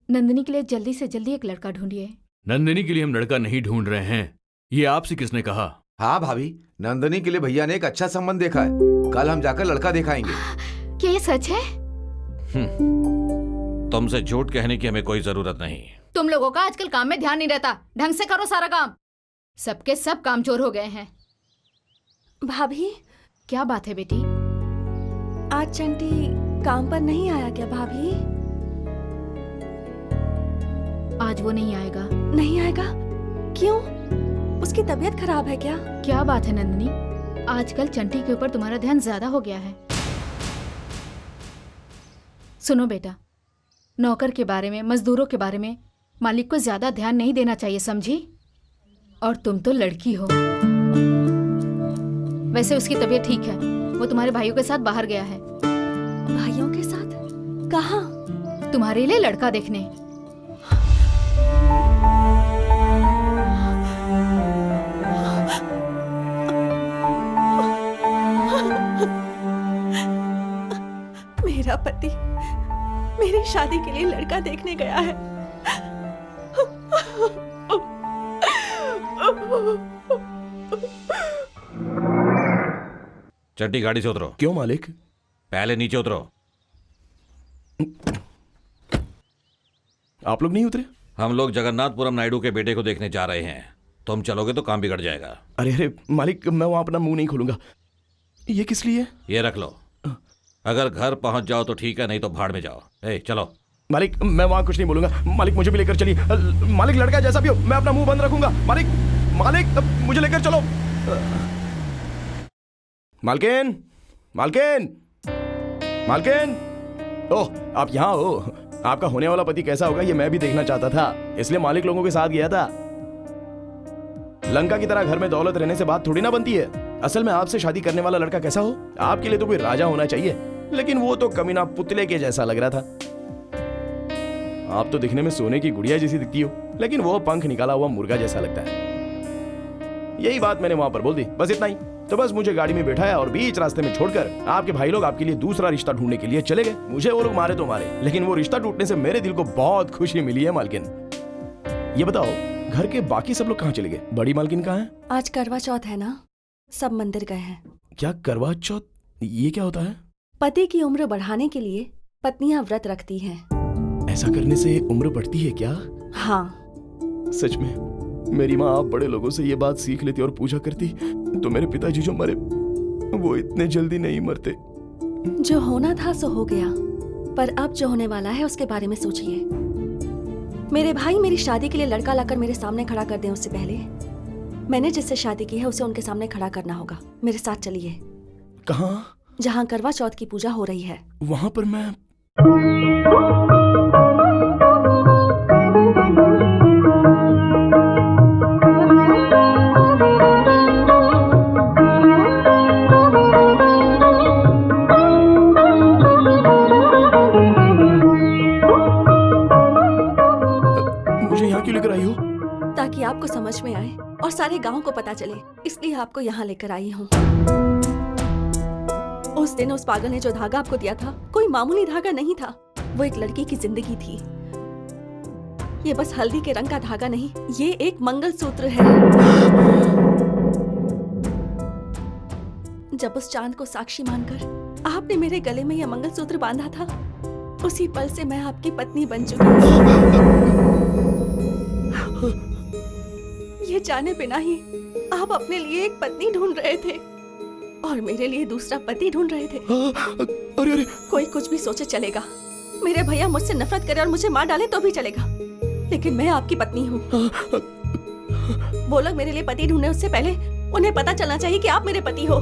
नंदनी के लिए जल्दी से जल्दी एक लड़का ढूंढिए। नंदिनी के लिए हम लड़का नहीं ढूंढ रहे हैं, ये आपसे किसने कहा? हाँ भाभी, नंदनी के लिए भैया ने एक अच्छा संबंध देखा है, कल हम जाकर लड़का दिखाएंगे। क्या ये सच है? तुमसे झूठ कहने की हमें कोई जरूरत नहीं। तुम लोगों का आजकल काम में ध्यान नहीं रहता, ढंग से करो सारा काम। सबके सब काम चोर हो गए हैं। भाभी, क्या बात है बेटी? आज चंटी काम पर नहीं आया क्या भाभी? आज वो नहीं आएगा। नहीं आएगा? क्यों? उसकी तबीयत खराब है क्या? क्या बात है नंदनी, आजकल चंटी के ऊपर तुम्हारा ध्यान ज्यादा हो गया है। सुनो बेटा, नौकर के बारे में, मजदूरों के बारे में मालिक को ज्यादा ध्यान नहीं देना चाहिए, समझी? और तुम तो लड़की हो। वैसे उसकी तबीयत ठीक है, वो तुम्हारे भाइयों के साथ बाहर गया है। भाइयों के साथ? कहाँ? तुम्हारे लिए लड़का देखने। मेरा पति मेरी शादी के लिए लड़का देखने गया है। चड्डी गाड़ी से उतरो। क्यों मालिक? पहले नीचे उतरो। आप लोग नहीं उतरे? हम लोग जगन्नाथपुरम नायडू के बेटे को देखने जा रहे हैं, तुम चलोगे तो काम बिगड़ जाएगा। अरे अरे मालिक, मैं वहां अपना मुंह नहीं खोलूंगा। ये किस लिए? ये रख लो, अगर घर पहुंच जाओ तो ठीक है, नहीं तो भाड़ में जाओ। ए, चलो। मालिक, मैं वहां कुछ नहीं बोलूंगा। मालिक, मुझे भी लेकर चलिए। मालिक, लड़का जैसा भी हो मैं अपना मुंह बंद रखूंगा। मालिक, मालिक, मुझे लेकर चलो। मालकिन, मालकिन, मालकिन। ओह, आप यहाँ हो। आपका होने वाला पति कैसा होगा ये मैं भी देखना चाहता था, इसलिए मालिक लोगों के साथ गया था। लंका की तरह घर में दौलत रहने से बात थोड़ी ना बनती है। असल में आपसे शादी करने वाला लड़का कैसा हो? आपके लिए तो कोई राजा होना चाहिए, लेकिन वो तो कमीना पुतले के जैसा लग रहा था। आप तो दिखने में सोने की गुड़िया जैसी दिखती हो, लेकिन वो पंख निकाला हुआ मुर्गा जैसा लगता है। यही बात मैंने वहां पर बोल दी, बस इतना ही। तो बस मुझे गाड़ी में बैठाया और बीच रास्ते में छोड़कर आपके भाई लोग आपके लिए दूसरा रिश्ता ढूंढने के लिए चले गए। मुझे वो लोग मारे तो मारे, लेकिन वो रिश्ता टूटने से मेरे दिल को बहुत खुशी मिली है। मालकिन, ये बताओ, घर के बाकी सब लोग कहाँ चले गए? बड़ी मालकिन कहाँ है? आज करवा चौथ है ना, सब मंदिर गए हैं। क्या करवा चौथ? ये क्या होता है? पति की उम्र बढ़ाने के लिए पत्नियां व्रत रखती हैं। ऐसा करने से उम्र बढ़ती है क्या? हाँ। सच में मेरी माँ आप बड़े लोगों से ये बात सीख लेती और पूछा करती तो मेरे पिताजी जो मरे वो इतने जल्दी नहीं मरते। जो होना था सो हो गया, पर अब जो होने वाला है उसके बारे में सोचिए। मेरे भाई मेरी शादी के लिए लड़का लाकर मेरे सामने खड़ा कर दें उससे पहले मैंने जिससे शादी की है उसे उनके सामने खड़ा करना होगा। मेरे साथ चलिए। कहाँ? जहाँ करवा चौथ की पूजा हो रही है। वहाँ पर मैं ताकि आपको समझ में आए और सारे गांव को पता चले, इसलिए आपको यहाँ लेकर आई हूँ। उस दिन उस पागल ने जो धागा आपको दिया था कोई मामूली धागा नहीं था, वो एक लड़की की जिंदगी थी। ये बस हल्दी के रंग का धागा नहीं, ये एक मंगलसूत्र है। जब उस चांद को साक्षी मानकर आपने मेरे गले में यह मंगलसूत्र बांधा था, उसी पल से मैं आपकी पत्नी बन चुकी हूँ। ये जाने बिना ही आप अपने लिए एक पत्नी ढूंढ रहे थे और मेरे लिए दूसरा पति ढूंढ रहे थे। अरे अरे, कोई कुछ भी सोचे चलेगा, मेरे भैया मुझसे नफरत करे और मुझे मार डाले तो भी चलेगा, लेकिन मैं आपकी पत्नी हूँ। वो लोग मेरे लिए पति ढूंढने उससे पहले उन्हें पता चलना चाहिए कि आप मेरे पति हो।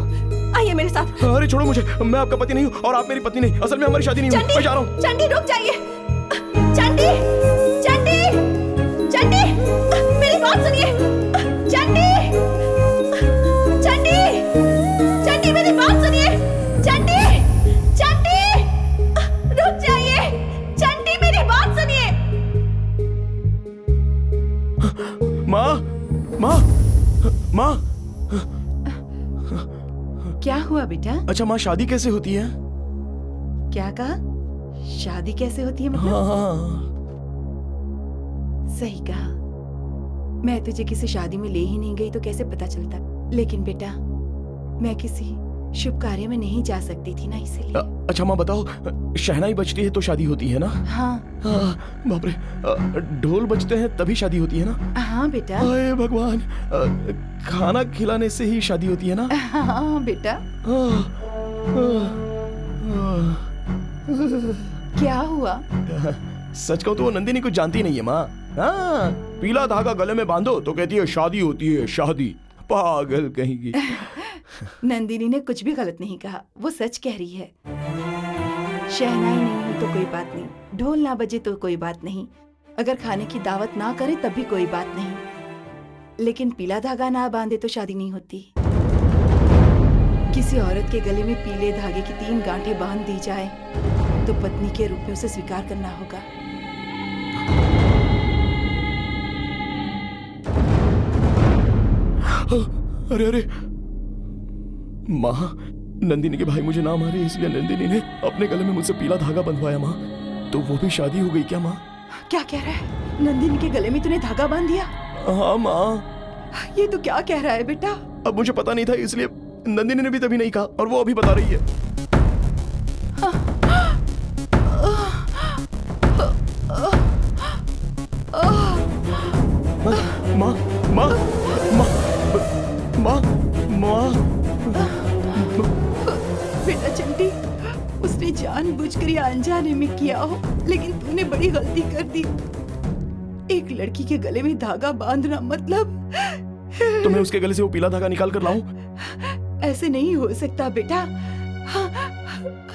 आइए मेरे साथ। अरे छोड़ो मुझे, मैं आपका पति नहीं हूँ और आप मेरी पत्नी नहीं। असल में हमारी शादी नहीं हुई। मैं जा रहा हूँ। चंडी रुक जाइए। चंडी, चंडी, चंडी, मेरी बात सुनिए। चंडी, चंडी, चंडी, मेरी बात सुनिए। चंडी, चंडी, रुक जाइए। चंडी, मेरी बात सुनिए। माँ, माँ, माँ। क्या हुआ बेटा? अच्छा माँ, शादी कैसे होती है? क्या कहा? शादी कैसे होती है मतलब? हाँ। सही कहा। मैं तुझे किसी शादी में ले ही नहीं गई तो कैसे पता चलता। लेकिन बेटा, मैं किसी शुभ कार्य में नहीं जा सकती थी ना, इसलिए। अच्छा माँ बताओ, शहनाई बजती है तो शादी होती है ना? हाँ। बाप रे, ढोल बजते हैं तभी शादी होती है ना? हाँ बेटा। हाय भगवान, खाना खिलाने से ही शादी होती है ना? हाँ बेटा। क्या हुआ? सच कहूं तो वो नंदिनी कुछ जानती नहीं है माँ। हाँ, पीला धागा गले में बांधो तो कहती है शादी होती है, शादी। पागल कहेगी। नंदिनी ने कुछ भी गलत नहीं कहा, वो सच कह रही है। शहनाई नहीं हो तो कोई बात नहीं, ढोल ना बजे तो कोई बात नहीं, अगर खाने की दावत ना करे तब भी कोई बात नहीं, लेकिन पीला धागा ना बांधे तो शादी नहीं होती। किसी औरत के गले में पीले धागे की 3 गांठें बांध दी जाए तो पत्नी के रूप में उसे स्वीकार करना होगा। अरे अरे माँ, नंदिनी के भाई मुझे ना मारे इसलिए नंदिनी ने अपने गले में मुझसे पीला धागा बंधवाया माँ। तो वो भी शादी हो गई क्या माँ? क्या कह रहा है? नंदिनी के गले में तूने धागा बांध दिया? हाँ माँ। ये तो क्या कह रहा है बेटा? अब मुझे पता नहीं था इसलिए नंदिनी ने भी तभी नहीं कहा और वो अभी बता रही है। माँ, माँ, माँ, माँ, माँ। बेटा चंटी, उसने जानबूझकर या अनजाने में किया हो, लेकिन तूने बड़ी गलती कर दी। एक लड़की के गले में धागा बांधना मतलब। तो मैं उसके गले से वो पीला धागा निकाल कर लाऊं? ऐसे नहीं हो सकता बेटा।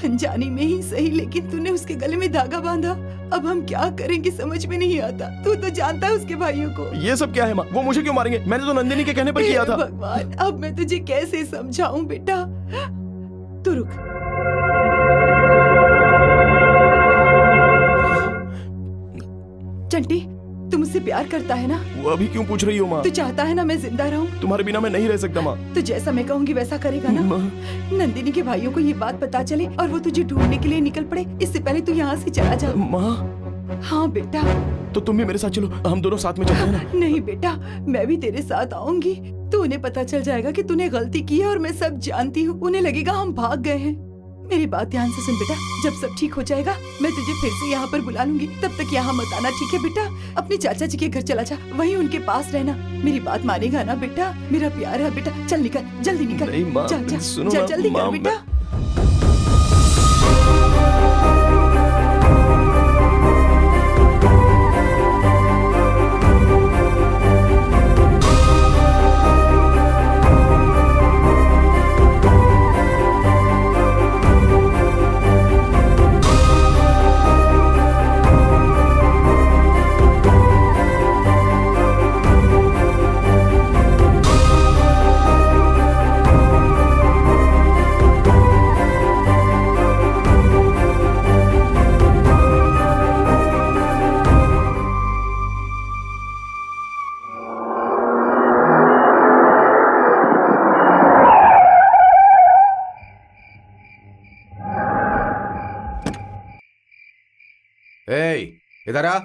अनजाने में ही सही, लेकिन तूने उसके गले में धागा बांधा। अब हम क्या करेंगे समझ में नहीं आता। तू तो जानता है उसके भाइयों को। ये सब क्या है माँ? वो मुझे क्यों मारेंगे? मैंने तो नंदिनी के कहने पर किया था। भगवान, अब मैं तुझे कैसे समझाऊं बेटा? तू रुक। चंटी, तू मुझसे प्यार करता है ना? वो अभी क्यों पूछ रही हो माँ? तू चाहता है ना मैं जिंदा रहूं? तुम्हारे बिना मैं नहीं रह सकता माँ। तो जैसा मैं कहूंगी वैसा करेगा ना? नंदिनी के भाइयों को ये बात पता चले और वो तुझे ढूंढने के लिए निकल पड़े, इससे पहले तू यहाँ से चला जा। माँ। हाँ बेटा। तो तुम भी मेरे साथ चलो, हम दोनों साथ में चलते हैं ना? नहीं बेटा, मैं भी तेरे साथ आऊंगी तो उन्हें पता चल जाएगा कि तूने गलती की है और मैं सब जानती हूँ। उन्हें लगेगा हम भाग गए हैं। मेरी बात ध्यान से सुन बेटा, जब सब ठीक हो जाएगा मैं तुझे फिर से यहाँ पर बुला लूंगी। तब तक यहाँ मत आना, ठीक है बेटा? अपने चाचा जी के घर चला जा, वहीं उनके पास रहना। मेरी बात मानेगा ना बेटा? मेरा प्यार है बेटा। चल निकल, जल्दी निकल। नहीं माँ, जा जा सुनो जा, ना, जल्दी माँ, कर बेटा। इधर आ,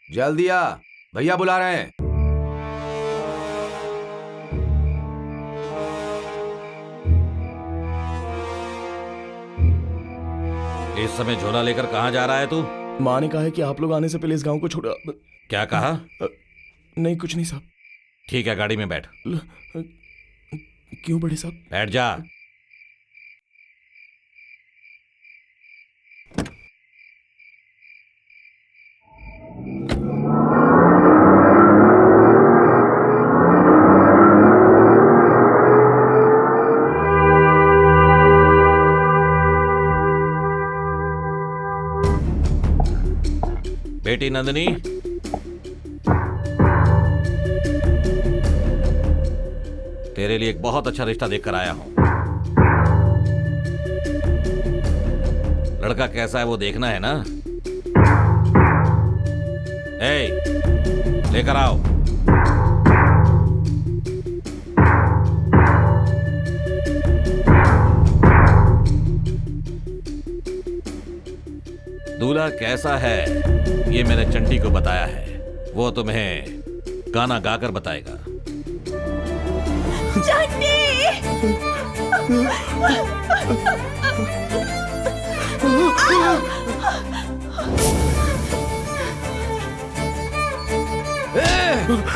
जल्दी आ, भैया बुला रहे हैं। इस समय झोला लेकर कहाँ जा रहा है तू? माँ ने कहा है कि आप लोग आने से पहले इस गांव को छोड़ा। क्या कहा? नहीं कुछ नहीं साहब। ठीक है, गाड़ी में बैठ। क्यों बड़े साहब? बैठ जा। बेटी नंदिनी, तेरे लिए एक बहुत अच्छा रिश्ता देखकर आया हूं। लड़का कैसा है वो देखना है ना? लेकर आओ। दूल्हा कैसा है ये मैंने चंटी को बताया है, वो तुम्हें गाना गाकर बताएगा। चंटी!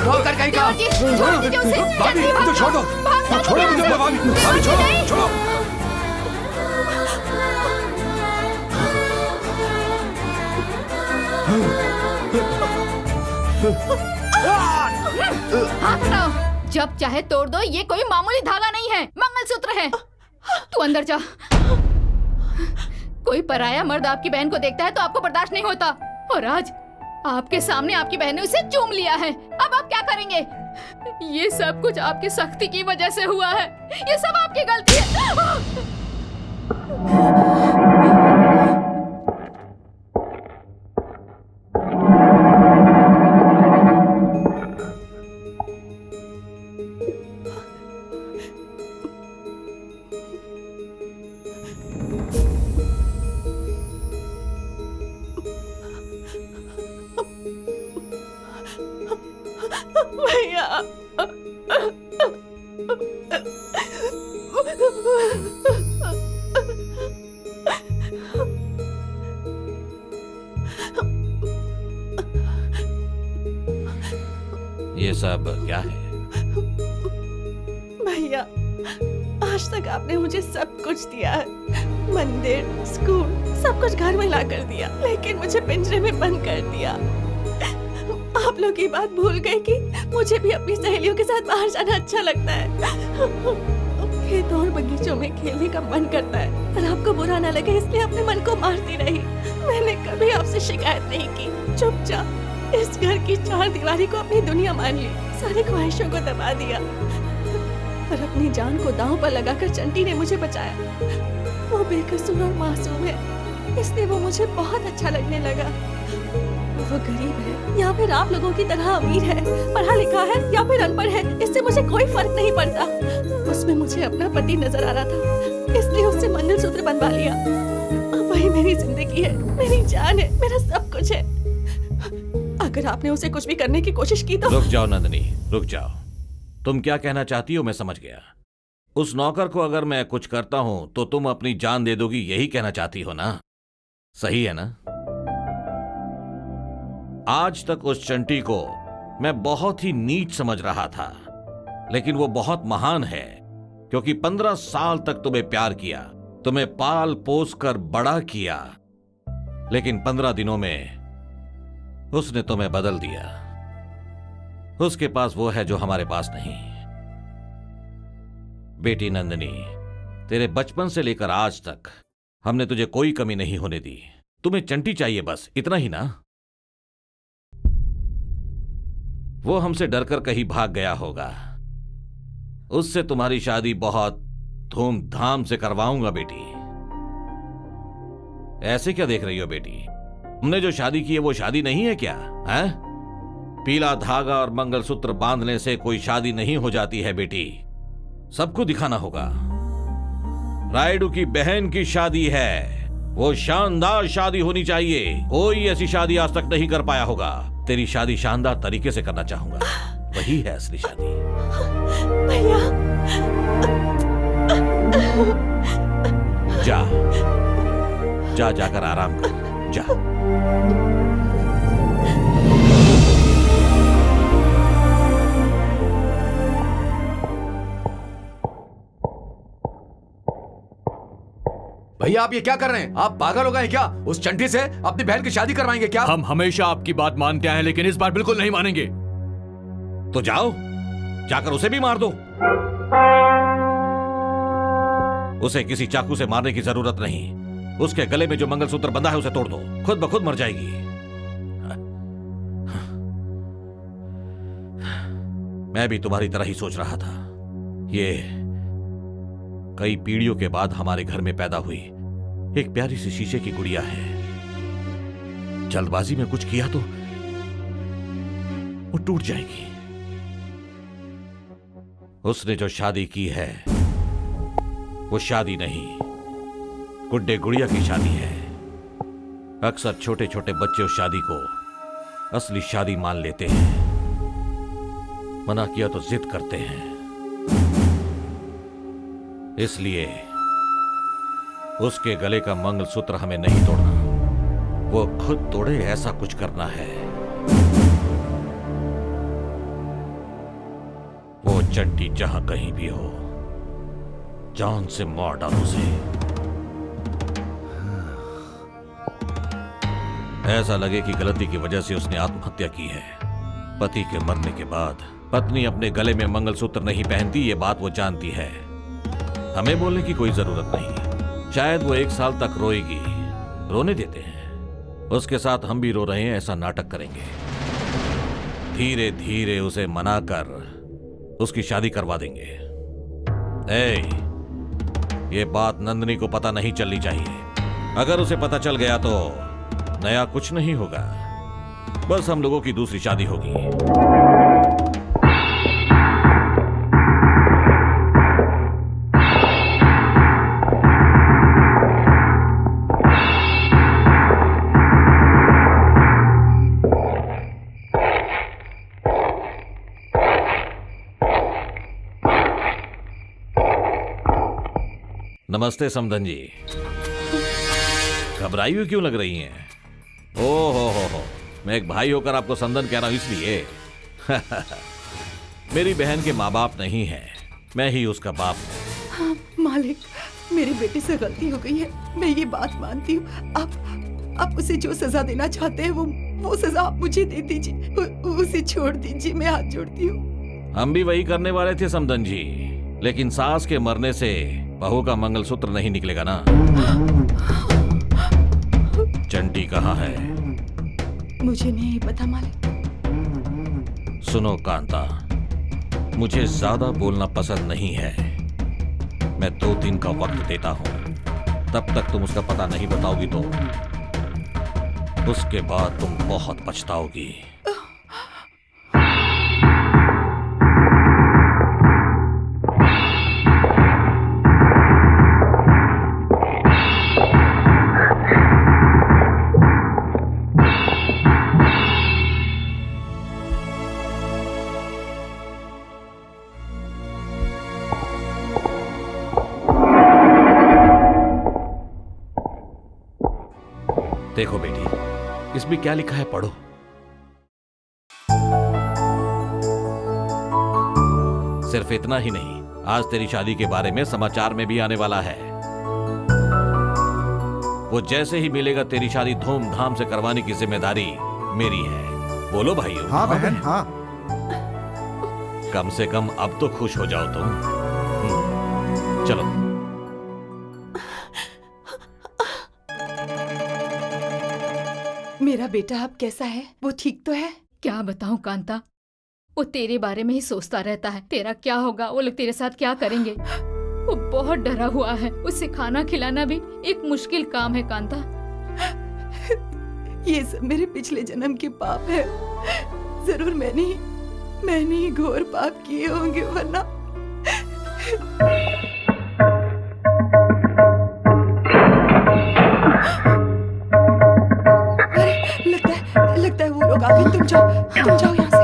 नौकर कहीं का? छोड़ दीजिए उसे। भाभी, जल्दी तो छोड़ दो। भागो, छोड़ो भागो मुझे, यहाँ भाभी, से। भाभी, छोड़ो, नहीं। छोड़ो। हाथ हटाओ। जब चाहे तोड़ दो, ये कोई मामूली धागा नहीं है, मंगलसूत्र है। तू अंदर जा। कोई पराया मर्द आपकी बहन को देखता है तो आपको बर्दाश्त नहीं होता, और आज आपके सामने आपकी बहन ने उसे चूम लिया है। अब आप क्या करेंगे? ये सब कुछ आपकी सख्ती की वजह से हुआ है, ये सब आपकी गलती है। भैया, ये सब क्या है? भैया, आज तक आपने मुझे सब कुछ दिया है, मंदिर, स्कूल, सब कुछ घर में ला कर दिया, लेकिन मुझे पिंजरे में बंद कर दिया। आप लोग ये बात भूल गए कि मुझे भी अपनी सहेलियों के साथ बाहर जाना अच्छा लगता है। खेतों और बगीचों में खेलने का मन करता है, और आपको बुरा ना लगे इसलिए अपने मन को मारती रही। मैंने कभी आपसे शिकायत नहीं की, चुपचाप इस घर की चार दीवारी को अपनी दुनिया मान ली, सारी ख्वाहिशों को दबा दिया, और अपनी जान को दांव पर लगाकर चंटी ने मुझे बचाया। वो बेकसूर और मासूम है, इसलिए वो मुझे बहुत अच्छा लगने लगा। वो गरीब है या फिर आप लोगों की तरह अमीर है, पढ़ा लिखा है या फिर अनपढ़ है, इससे मुझे कोई फर्क नहीं पड़ता। उसमें मुझे अपना पति नजर आ रहा था, इसलिए उससे मंगलसूत्र बनवा लिया। अब वही मेरी जिंदगी है, मेरी जान है, मेरा सब कुछ है। अगर आपने उसे कुछ भी करने की कोशिश की तो... रुक जाओ नंदिनी, रुक जाओ। तुम क्या कहना चाहती हो मैं समझ गया। उस नौकर को अगर मैं कुछ करता हूं तो तुम अपनी जान दे दोगी, यही कहना चाहती हो ना? सही है ना? आज तक उस चंटी को मैं बहुत ही नीच समझ रहा था, लेकिन वो बहुत महान है, क्योंकि 15 साल तक तुम्हें प्यार किया, तुम्हें पाल पोस कर बड़ा किया, लेकिन 15 दिनों में उसने तुम्हें बदल दिया। उसके पास वो है जो हमारे पास नहीं। बेटी नंदिनी, तेरे बचपन से लेकर आज तक हमने तुझे कोई कमी नहीं होने दी। तुम्हें चंटी चाहिए, बस इतना ही ना? वो हमसे डरकर कहीं भाग गया होगा। उससे तुम्हारी शादी बहुत धूमधाम से करवाऊंगा बेटी। ऐसे क्या देख रही हो बेटी? हमने जो शादी की है वो शादी नहीं है क्या? है? पीला धागा और मंगलसूत्र बांधने से कोई शादी नहीं हो जाती है बेटी। सबको दिखाना होगा। रायडू की बहन की शादी है, वो शानदार शादी होनी चाहिए। कोई ऐसी शादी आज तक नहीं कर पाया होगा। तेरी शादी शानदार तरीके से करना चाहूंगा, वही है असली शादी। भैया, जा जा, जाकर आराम कर, जा। भैया आप ये क्या कर रहे हैं? आप पागल हो गए हैं क्या? उस चंटी से अपनी बहन की शादी करवाएंगे क्या? हम हमेशा आपकी बात मानते आए हैं, लेकिन इस बार बिल्कुल नहीं मानेंगे। तो जाओ, जाकर उसे भी मार दो। उसे किसी चाकू से मारने की जरूरत नहीं। उसके गले में जो मंगलसूत्र बंधा है उसे तोड़ दो, खुद ब खुद मर जाएगी। मैं भी तुम्हारी तरह ही सोच रहा था। ये कई पीढ़ियों के बाद हमारे घर में पैदा हुई एक प्यारी सी शीशे की गुड़िया है। जल्दबाजी में कुछ किया तो वो टूट जाएगी। उसने जो शादी की है वो शादी नहीं, गुड्डे गुड़िया की शादी है। अक्सर छोटे छोटे बच्चे उस शादी को असली शादी मान लेते हैं, मना किया तो जिद करते हैं। इसलिए उसके गले का मंगलसूत्र हमें नहीं तोड़ना, वो खुद तोड़े ऐसा कुछ करना है। वो चंटी जहां कहीं भी हो, जान से मार डालो उसे। ऐसा लगे कि गलती की वजह से उसने आत्महत्या की है। पति के मरने के बाद पत्नी अपने गले में मंगलसूत्र नहीं पहनती, ये बात वो जानती है। हमें बोलने की कोई जरूरत नहीं। शायद वो 1 साल तक रोएगी, रोने देते हैं। उसके साथ हम भी रो रहे हैं ऐसा नाटक करेंगे। धीरे धीरे उसे मनाकर उसकी शादी करवा देंगे। ये बात नंदिनी को पता नहीं चलनी चाहिए। अगर उसे पता चल गया तो नया कुछ नहीं होगा, बस हम लोगों की दूसरी शादी होगी। नमस्ते समधन जी। घबराई हुई क्यों लग रही हैं? ओ हो, मैं एक भाई होकर आपको समधन कह रहा हूं इसलिए। मेरी बहन के माँ बाप नहीं है, मैं ही उसका बाप हूँ। हाँ मालिक, मेरी बेटी से गलती हो गई है, मैं ये बात मानती हूँ। आप उसे जो सजा देना चाहते हैं वो सजा आप मुझे दे दीजिए। उसे छोड़ दीजिए, मैं हाथ जोड़ती हूँ। हम भी वही करने वाले थे समधन जी, लेकिन सास के मरने से बहू का मंगलसूत्र नहीं निकलेगा ना। चंटी कहाँ है? मुझे नहीं पता मालिक। सुनो कांता, मुझे ज्यादा बोलना पसंद नहीं है। मैं 2 दिन का वक्त देता हूं, तब तक तुम उसका पता नहीं बताओगी तो उसके बाद तुम बहुत पछताओगी। देखो बेटी, इसमें क्या लिखा है पढ़ो। सिर्फ इतना ही नहीं, आज तेरी शादी के बारे में समाचार में भी आने वाला है। वो जैसे ही मिलेगा तेरी शादी धूमधाम से करवाने की जिम्मेदारी मेरी है। बोलो भाइयों। हाँ बहन, हाँ। कम से कम अब तो खुश हो जाओ तुम। चलो। मेरा बेटा अब कैसा है? वो ठीक तो है? क्या बताऊं कांता, वो तेरे बारे में ही सोचता रहता है। तेरा क्या होगा, वो लोग तेरे साथ क्या करेंगे। वो बहुत डरा हुआ है। उसे खाना खिलाना भी एक मुश्किल काम है कांता। ये सब मेरे पिछले जन्म के पाप है। जरूर मैंने ही घोर पाप किए होंगे, वरना अरे लगता है वो लोग आ गए। तुम जाओ यहाँ से।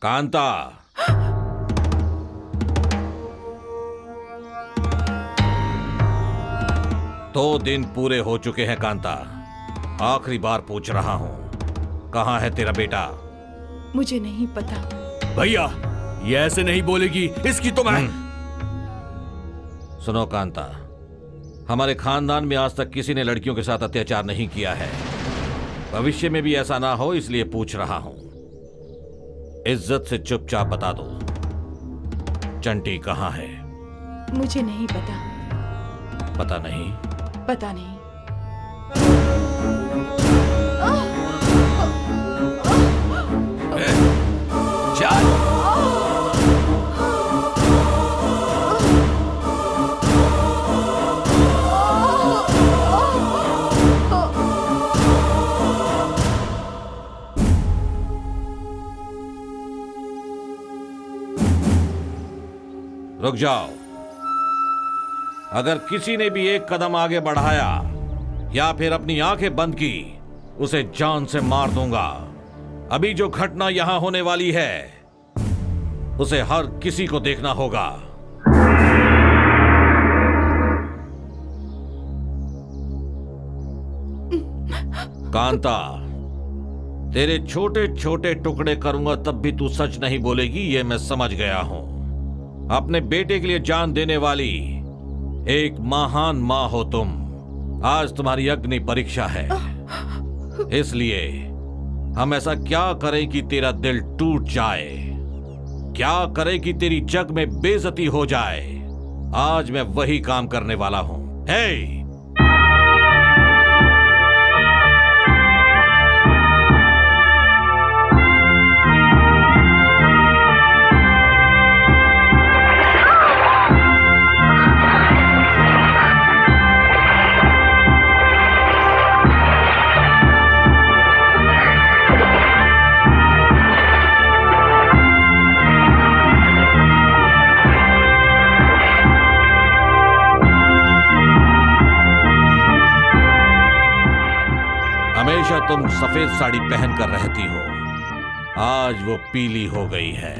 कांता, दो दिन पूरे हो चुके हैं कांता। आखिरी बार पूछ रहा हूं, कहां है तेरा बेटा? मुझे नहीं पता। भैया, ये ऐसे नहीं बोलेगी, इसकी तो मैं। सुनो कांता, हमारे खानदान में आज तक किसी ने लड़कियों के साथ अत्याचार नहीं किया है। भविष्य में भी ऐसा ना हो, इसलिए पूछ रहा हूं। इज्जत से चुपचाप बता दो, चंटी कहां है? मुझे नहीं पता। पता नहीं? पता नहीं। चल। रुक जाओ। अगर किसी ने भी एक कदम आगे बढ़ाया या फिर अपनी आंखें बंद की, उसे जान से मार दूंगा। अभी जो घटना यहां होने वाली है, उसे हर किसी को देखना होगा। कांता, तेरे छोटे छोटे टुकड़े करूंगा तब भी तू सच नहीं बोलेगी, ये मैं समझ गया हूं। अपने बेटे के लिए जान देने वाली एक महान मां हो तुम। आज तुम्हारी अग्नि परीक्षा है, इसलिए हम ऐसा क्या करें कि तेरा दिल टूट जाए, क्या करें कि तेरी जग में बेइज्जती हो जाए। आज मैं वही काम करने वाला हूं। हे! हमेशा तुम सफेद साड़ी पहनकर रहती हो, आज वो पीली हो गई है।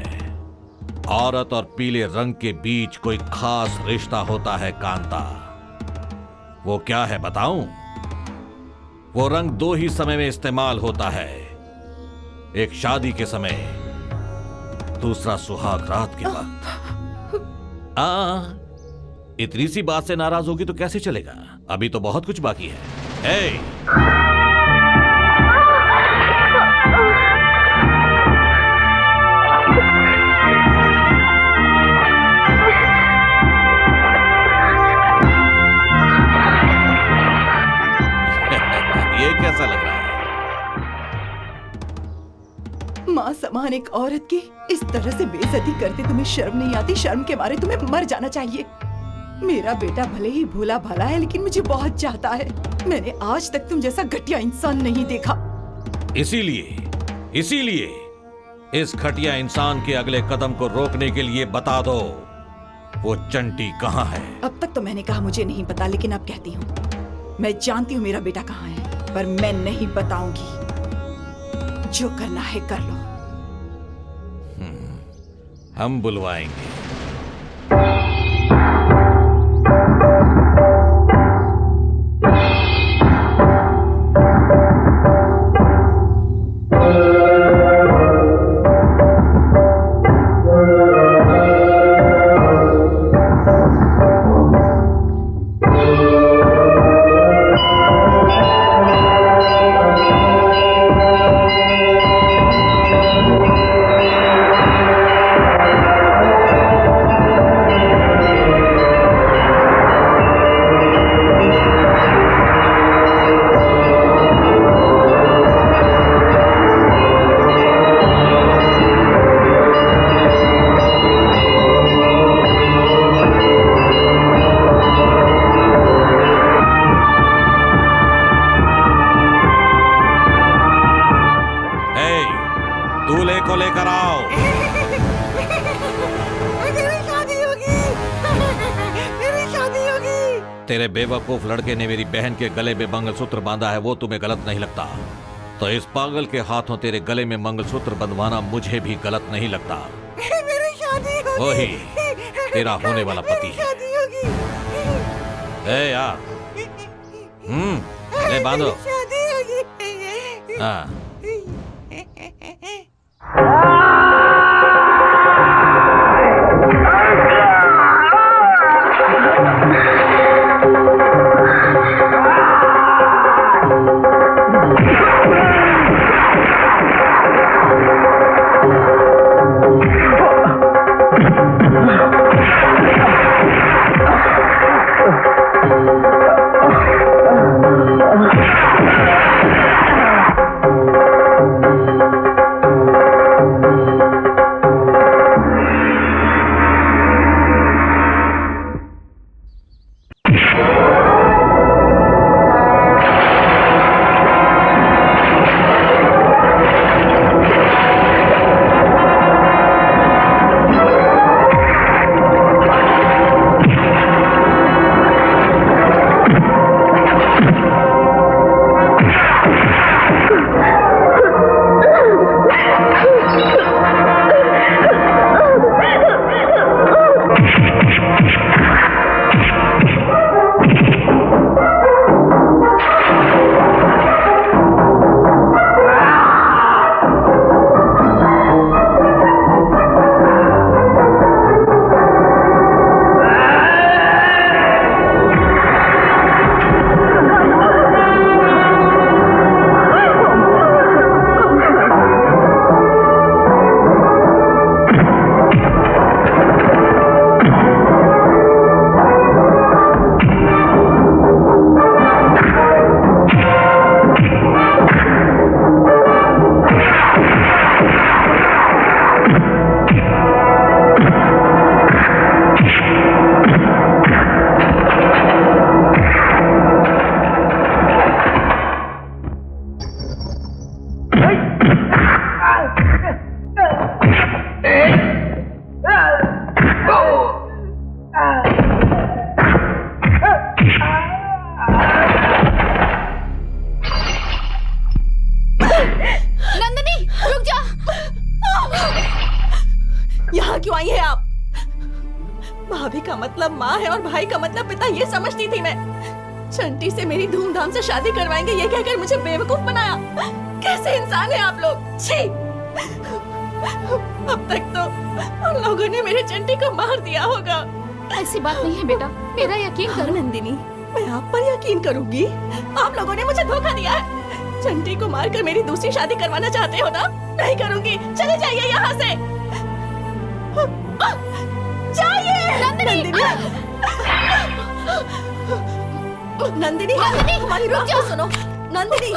औरत और पीले रंग के बीच कोई खास रिश्ता होता है कांता। वो क्या है बताऊं? वो रंग दो ही समय में इस्तेमाल होता है, एक शादी के समय, दूसरा सुहाग रात के वक्त। इतनी सी बात से नाराज होगी तो कैसे चलेगा? अभी तो बहुत कुछ बाकी है। ये कैसा लग रहा है? माँ समान एक औरत की इस तरह से बेइज्जती करते तुम्हें शर्म नहीं आती? शर्म के मारे तुम्हें मर जाना चाहिए। मेरा बेटा भले ही भोला भाला है, लेकिन मुझे बहुत चाहता है। मैंने आज तक तुम जैसा घटिया इंसान नहीं देखा। इसीलिए इस घटिया इंसान के अगले कदम को रोकने के लिए बता दो, वो चंटी कहाँ है? अब तक तो मैंने कहा मुझे नहीं पता, लेकिन अब कहती हूँ, मैं जानती हूँ मेरा बेटा कहाँ है, पर मैं नहीं बताऊंगी। जो करना है कर लो। हम बुलवाएंगे। दूल्हे को लेकर आओ। मेरी शादी होगी, मेरी शादी होगी। तेरे बेवकूफ लड़के ने मेरी बहन के गले में मंगलसूत्र बांधा है, वो तुम्हें गलत नहीं लगता? तो इस पागल के हाथों तेरे गले में मंगलसूत्र बंधवाना मुझे भी गलत नहीं लगता। मेरी शादी होगी। वही तेरा होने वाला पति है। शादी होगी। ए यार, ले बांधो। शादी होगी। हाँ। यहाँ क्यों आई है आप? भाभी का मतलब माँ है और भाई का मतलब पिता, ये समझती थी मैं। चंटी से मेरी धूमधाम से शादी करवाएंगे ये कहकर मुझे बेवकूफ बनाया। कैसे इंसान है आप लोग, छी! अब तक तो उन लोगों ने मेरे चंटी को मार दिया होगा। ऐसी बात नहीं है बेटा, मेरा यकीन करो। नंदिनी, मैं आप पर यकीन करूंगी। आप लोगों ने मुझे धोखा दिया है। चंटी को मारकर मेरी दूसरी शादी करवाना चाहते हो ना? नहीं करूंगी, चले जाइए यहाँ से। जाइए। नंदिनी, नंदिनी, हमारी बात तो सुनो। नंदिनी,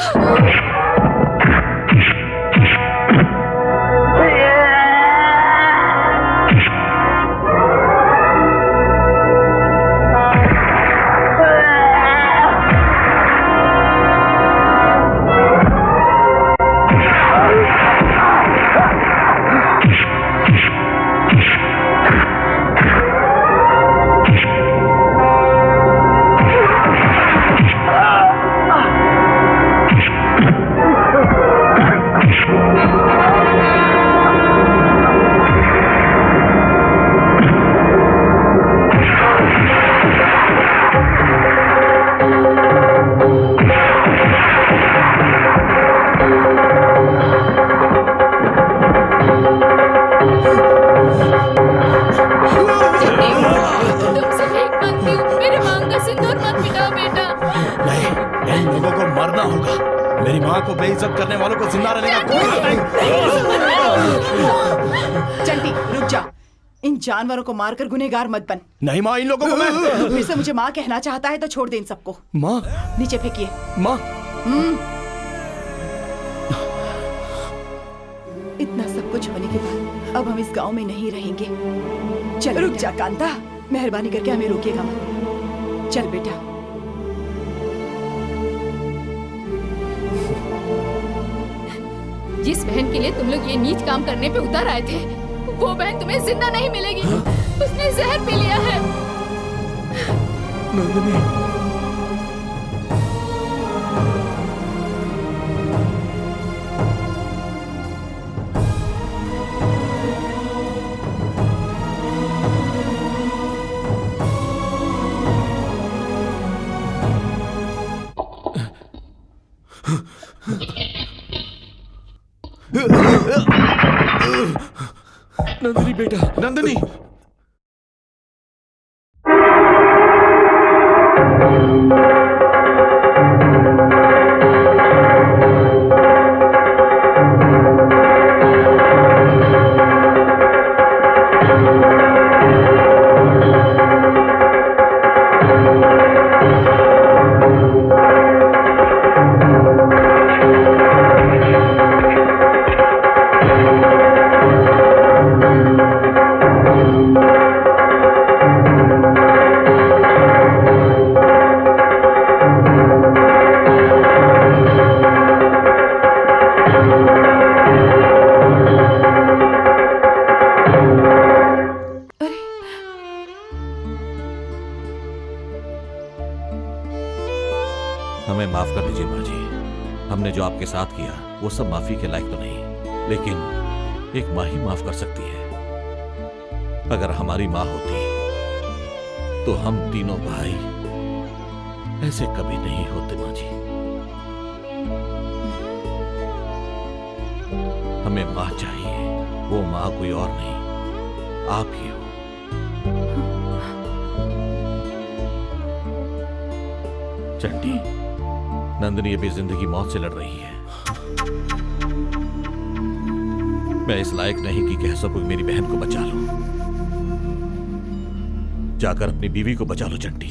मेरी माँ को बेइज्जत करने वालों को जिंदा रहने का कोई हक नहीं। चंटी रुक जा, इन जानवरों को मारकर गुनहगार मत बन। नहीं माँ, इन लोगों को मैं फिर से मुझे माँ कहना चाहता है तो छोड़ दे इन सबको। माँ, नीचे फेंकिए। माँ, इतना सब कुछ होने के बाद अब हम इस गांव में नहीं रहेंगे। चल रुक जा कांता, मेहरबानी करके हमें रोकिएगा मत। चल बेटा। जिस बहन के लिए तुम लोग ये नीच काम करने पे उतर आए थे, वो बहन तुम्हें जिंदा नहीं मिलेगी। उसने जहर पी लिया है। नंदिनी, नंदिनी बेटा, नंदिनी। हमें माफ कर दीजिए माँ जी। हमने जो आपके साथ किया वो सब माफी के लायक तो नहीं, लेकिन एक माँ ही माफ कर सकती है। अगर हमारी माँ होती तो हम तीनों भाई ऐसे कभी नहीं होते माँ जी। हमें माँ चाहिए, वो माँ कोई और नहीं, आप ही हो। चंटी, नंदिनी अभी जिंदगी मौत से लड़ रही है। मैं इस लायक नहीं कि कह सकूं मेरी बहन को बचा लो। जाकर अपनी बीवी को बचा लो चंटी।